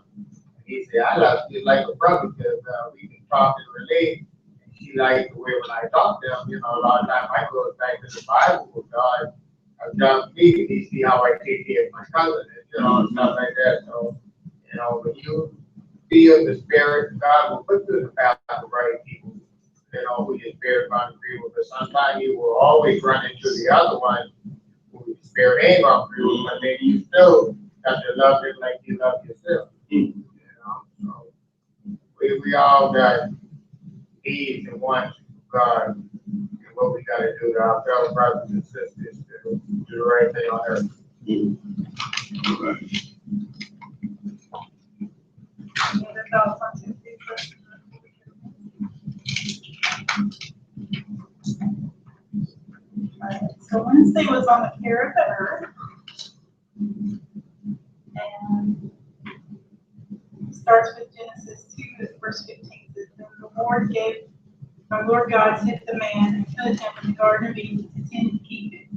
He said, I love you like a brother because we can talk and relate. And she liked the way when I talk to him, you know, a lot of times I go back to the Bible with God. I've done me, and he see how I take care of my cousin, and, you know, and stuff like that. So, you know, when you feel the spirit, God will put you in the path of the right people, you know, who your spirit going to agree with. But sometimes you will always run into the other one who your spirit ain't going to agree with, but then you still got to love them like you love yourself. So we all got needs and wants from God, and what we got to do to our fellow brothers and sisters to do the right thing on earth. Any other thoughts on Tuesday? Alright, so Wednesday was on the care of the earth. And it starts with Genesis 2, verse 15. Says, then the Lord gave, our Lord God sent the man and put him in the Garden of Eden to tend to keep it.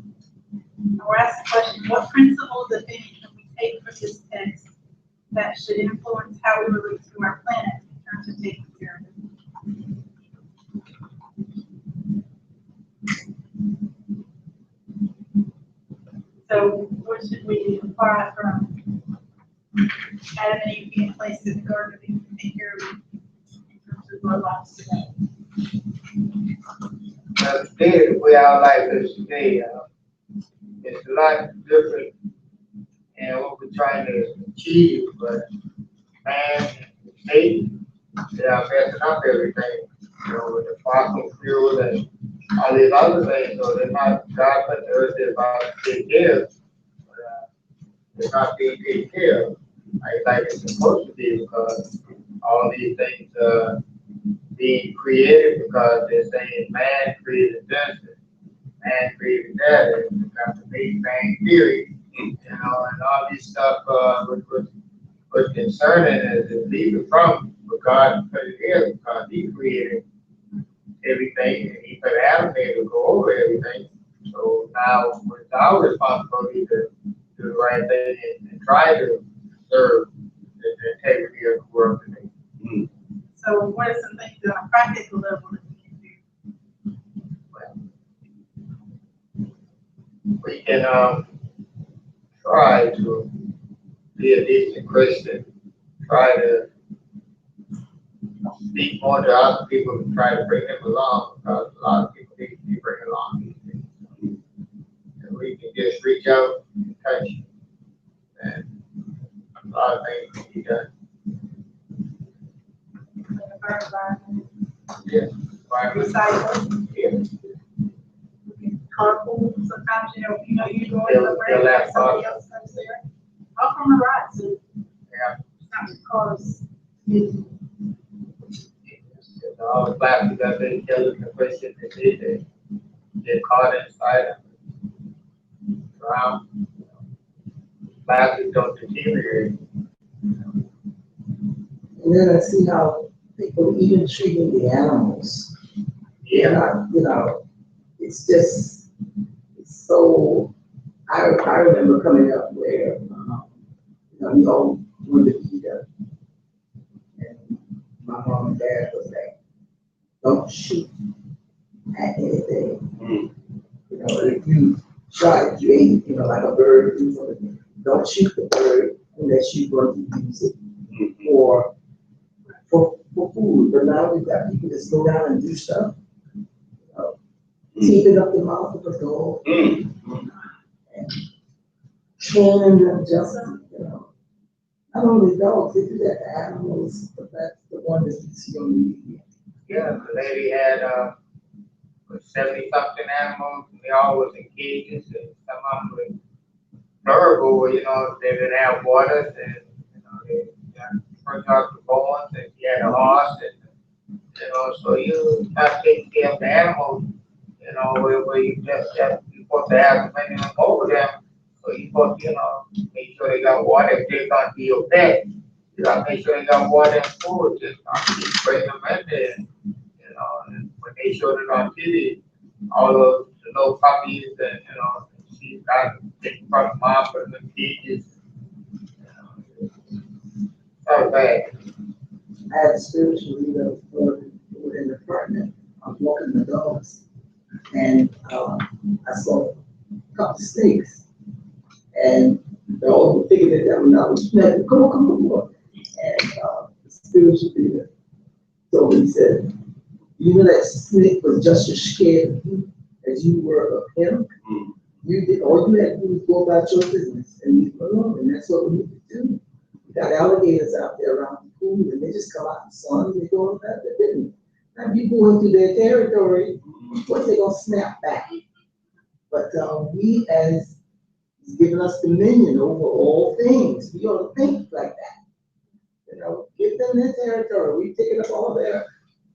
And we're asked the question, what principles, if any, can we take from this text that should influence how we relate to our planet in terms of taking care of it? So what should we apply from Adam and Eve being placed in the Garden of Eden to take care of it in terms of our lives today? Today, the way our life is today, it's a lot different in what we're trying to achieve, but man, state, they are messing up everything, you know, with the fossil fuel and all these other things. So they're not, God put the earth there about to take care of, but they're not being taken care of like it's supposed to be, because all these things being created, because they're saying man created this, man created that, and we got the Big Bang Theory, you know, and all these stuff, what's concerning is leaving from, but God put it here because He created everything, and He put Adam there to go over everything. So now it's our responsibility to do the right thing and try to serve the integrity of the world today. So what are some things on a practical level that we can do? We can try to be a decent Christian, try to speak more to other people and try to bring them along, because a lot of people need to be brought along these days. And we can just reach out and touch, and a lot of things can be done. Our environment, Yeah. recycle, Yeah. carpool, sometimes, you know, you're going Fill somewhere, that and somebody else comes there. All from the right, so Yeah. it's not just cars. All the plastic that they kill in the question they get caught inside and drown. Plastic don't deteriorate. And then I see how people even treating the animals. Yeah. You know, it's just, it's so, I remember coming up where, you know, we all wanted to eat and my mom and dad was like, don't shoot at anything. You know, if you shot it, you ain't, you know, like a bird, don't shoot the bird unless you're going to use it for food. But now we've got people that go down and do stuff. Teeth it up the mouth with a dog. And training them just, you know. Not only dogs, they do that to animals, but that's the one that you see on media. Yeah, the lady had, 70-something animals, and they all was in cages, and some of them were terrible, you know, they didn't have water, and, you know, they turned out the bones, and she had a horse, and, you know, so you have to take care of the animals, you know, where you just, you're supposed to have something over them, so you're supposed to, you know, make sure they got water, if they're gonna be your pet, you gotta make sure they got water and food, just not keep bringing them in there. You know, and when they showed it on TV, all those little puppies and, you know, she got taken from mom from the cages. You know, so bad. I had a spiritual leader who was in the apartment. I was walking the dogs, and I saw a couple of snakes, and the dog figured it out when I was playing. Come on. And the spiritual leader told me, he said, you know that snake was just as scared of you as you were of him. You did all you had to do was go about your business and leave him alone, and that's what we need to do. We got alligators out there around the pool, and they just come out in the sun and they go about their business. Now, if you go into their territory, of course they're gonna snap back. But we, as He's given us dominion over all things, we ought to think like that. You know, give them their territory. We've taken up all their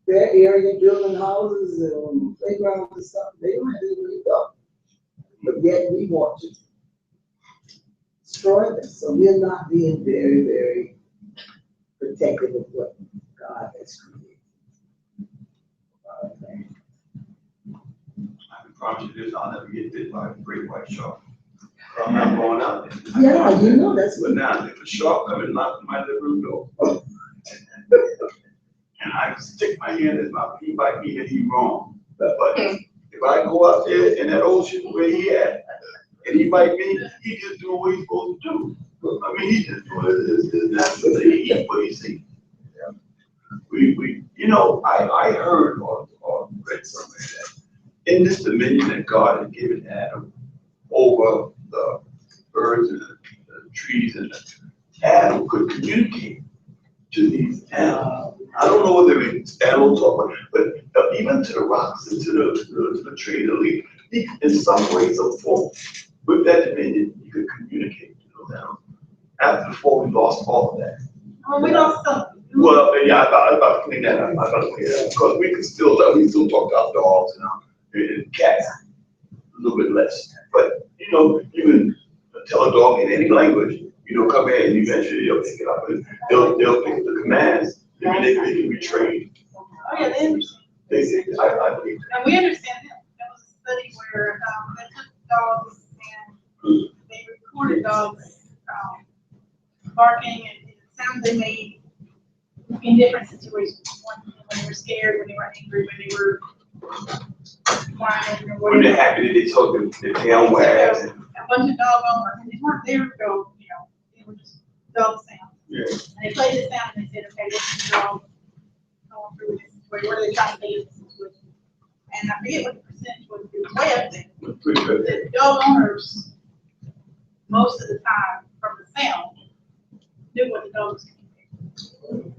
area, building houses and playgrounds and stuff. They don't have anywhere to go. But yet we want to destroy them. So we're not being very, very protective of what God has created. I can promise you this, I'll never get bit by a great white shark. I'm not going out there. Yeah, you know that's But now, if a shark come and knock on my living room door, and I stick my hand in my, he bite me and he wrong. But if I go out there in that ocean where he at, and he bite me, he just doing what he's supposed to do. I mean, he just doing his natural, he eat what he see. You know, I heard or read somewhere that in this dominion that God has given Adam over the birds and the trees, and Adam could communicate to these animals. I don't know whether it's animals or what, but even to the rocks and to the tree, the leaf, in some way, some form, with that dominion, you could communicate to those animals. After the fall, we lost all of that. Oh, we lost some. Well, yeah, I about to clean that up. Because we still talk to our dogs and cats a little bit less. But you know, you can tell a dog in any language, you know, come in and eventually they'll pick it up. They'll pick the commands. I mean, they can be trained. Oh yeah, they understand. I believe that. And we understand that. There was a study where they took dogs and they recorded dogs barking and the sounds they made in different situations. When they were scared, when they were angry, when they were whining or When they're whatever. happy, they talk their tail wags. A bunch of dog owners, and they weren't there to go, you know, they were just dog sounds. Yeah. And they played the sound and they said, okay, this is the dog going through this situation. What are they trying to say in this situation? And I forget what the percentage was, it was way up there. Pretty good. The dog owners, most of the time, from the sound, knew what the dog was communicating.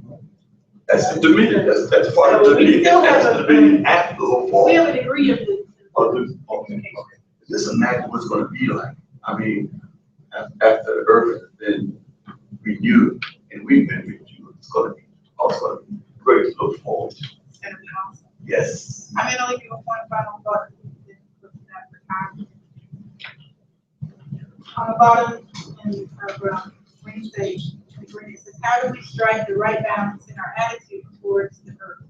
That's the dominion. That's part of the dominion. That's the dominion after the whole fall. We have a degree of this. Okay. Just imagine what's going to be like. I mean, after the earth has been renewed and we've been renewed, it's going to be also great to look forward to. It's gonna be awesome. Yes. I mean, only people point final thought. On the bottom of Wednesday, it says, how do we strike the right balance in our attitude towards the earth?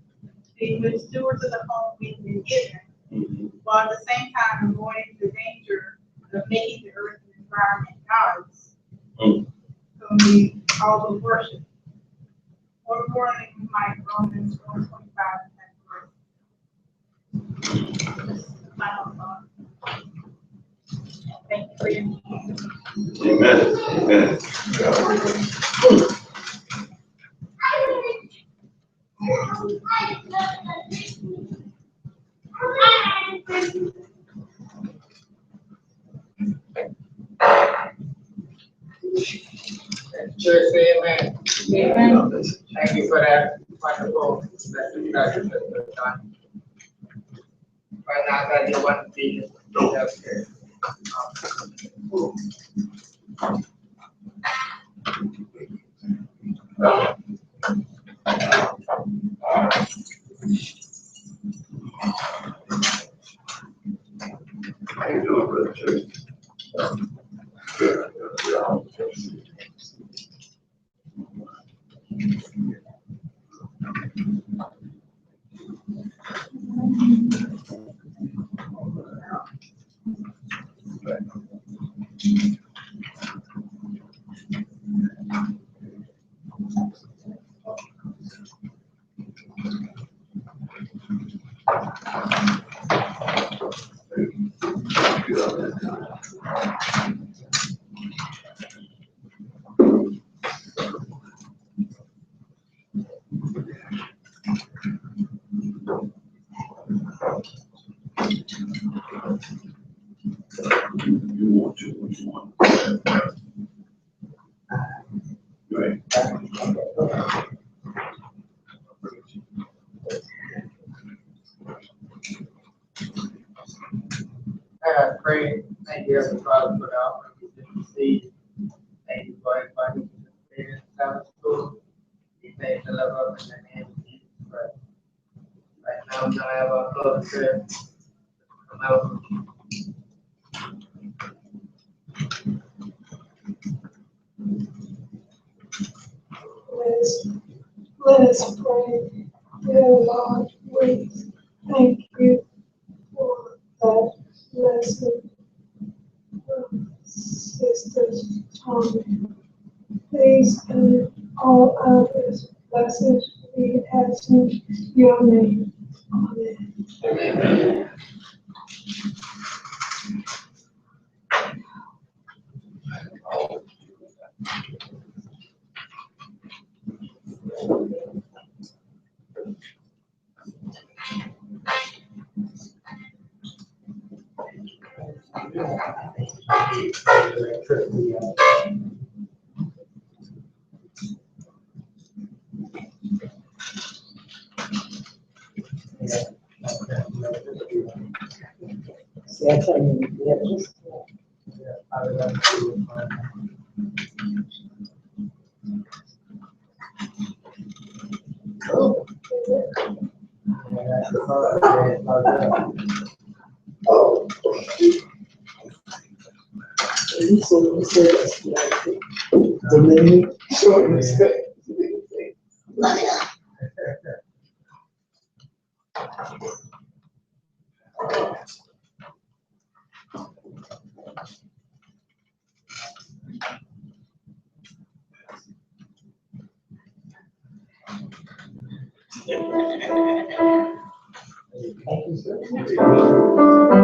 Being good stewards of the home we've been given, while at the same time avoiding the danger of making the earth an environment God's, whom we call to worship. What we're going to like Romans 4:25. Final thought. Thank you for your time. Amen. Amen. Church say amen. Amen. Thank you for that wonderful message you guys have done. Right now, I got one thing up here. How you doing, Brother Church? Good. You want to, what you want. Right. Pray, thank you, Heavenly Father, for the opportunity to see. Thank you for everybody who participated in Sabbath school. We thank the love of in the name of Jesus Christ. Right now, we're gonna have our closing prayer. Come out. Let us pray. Dear Lord, we thank you for that lesson from Sister Tommy. Please and all others, blessed be as in your name. Amen. Amen. See, I tell you, yeah, just, oh. You said that's like the minute, short respect. Thank you, sir.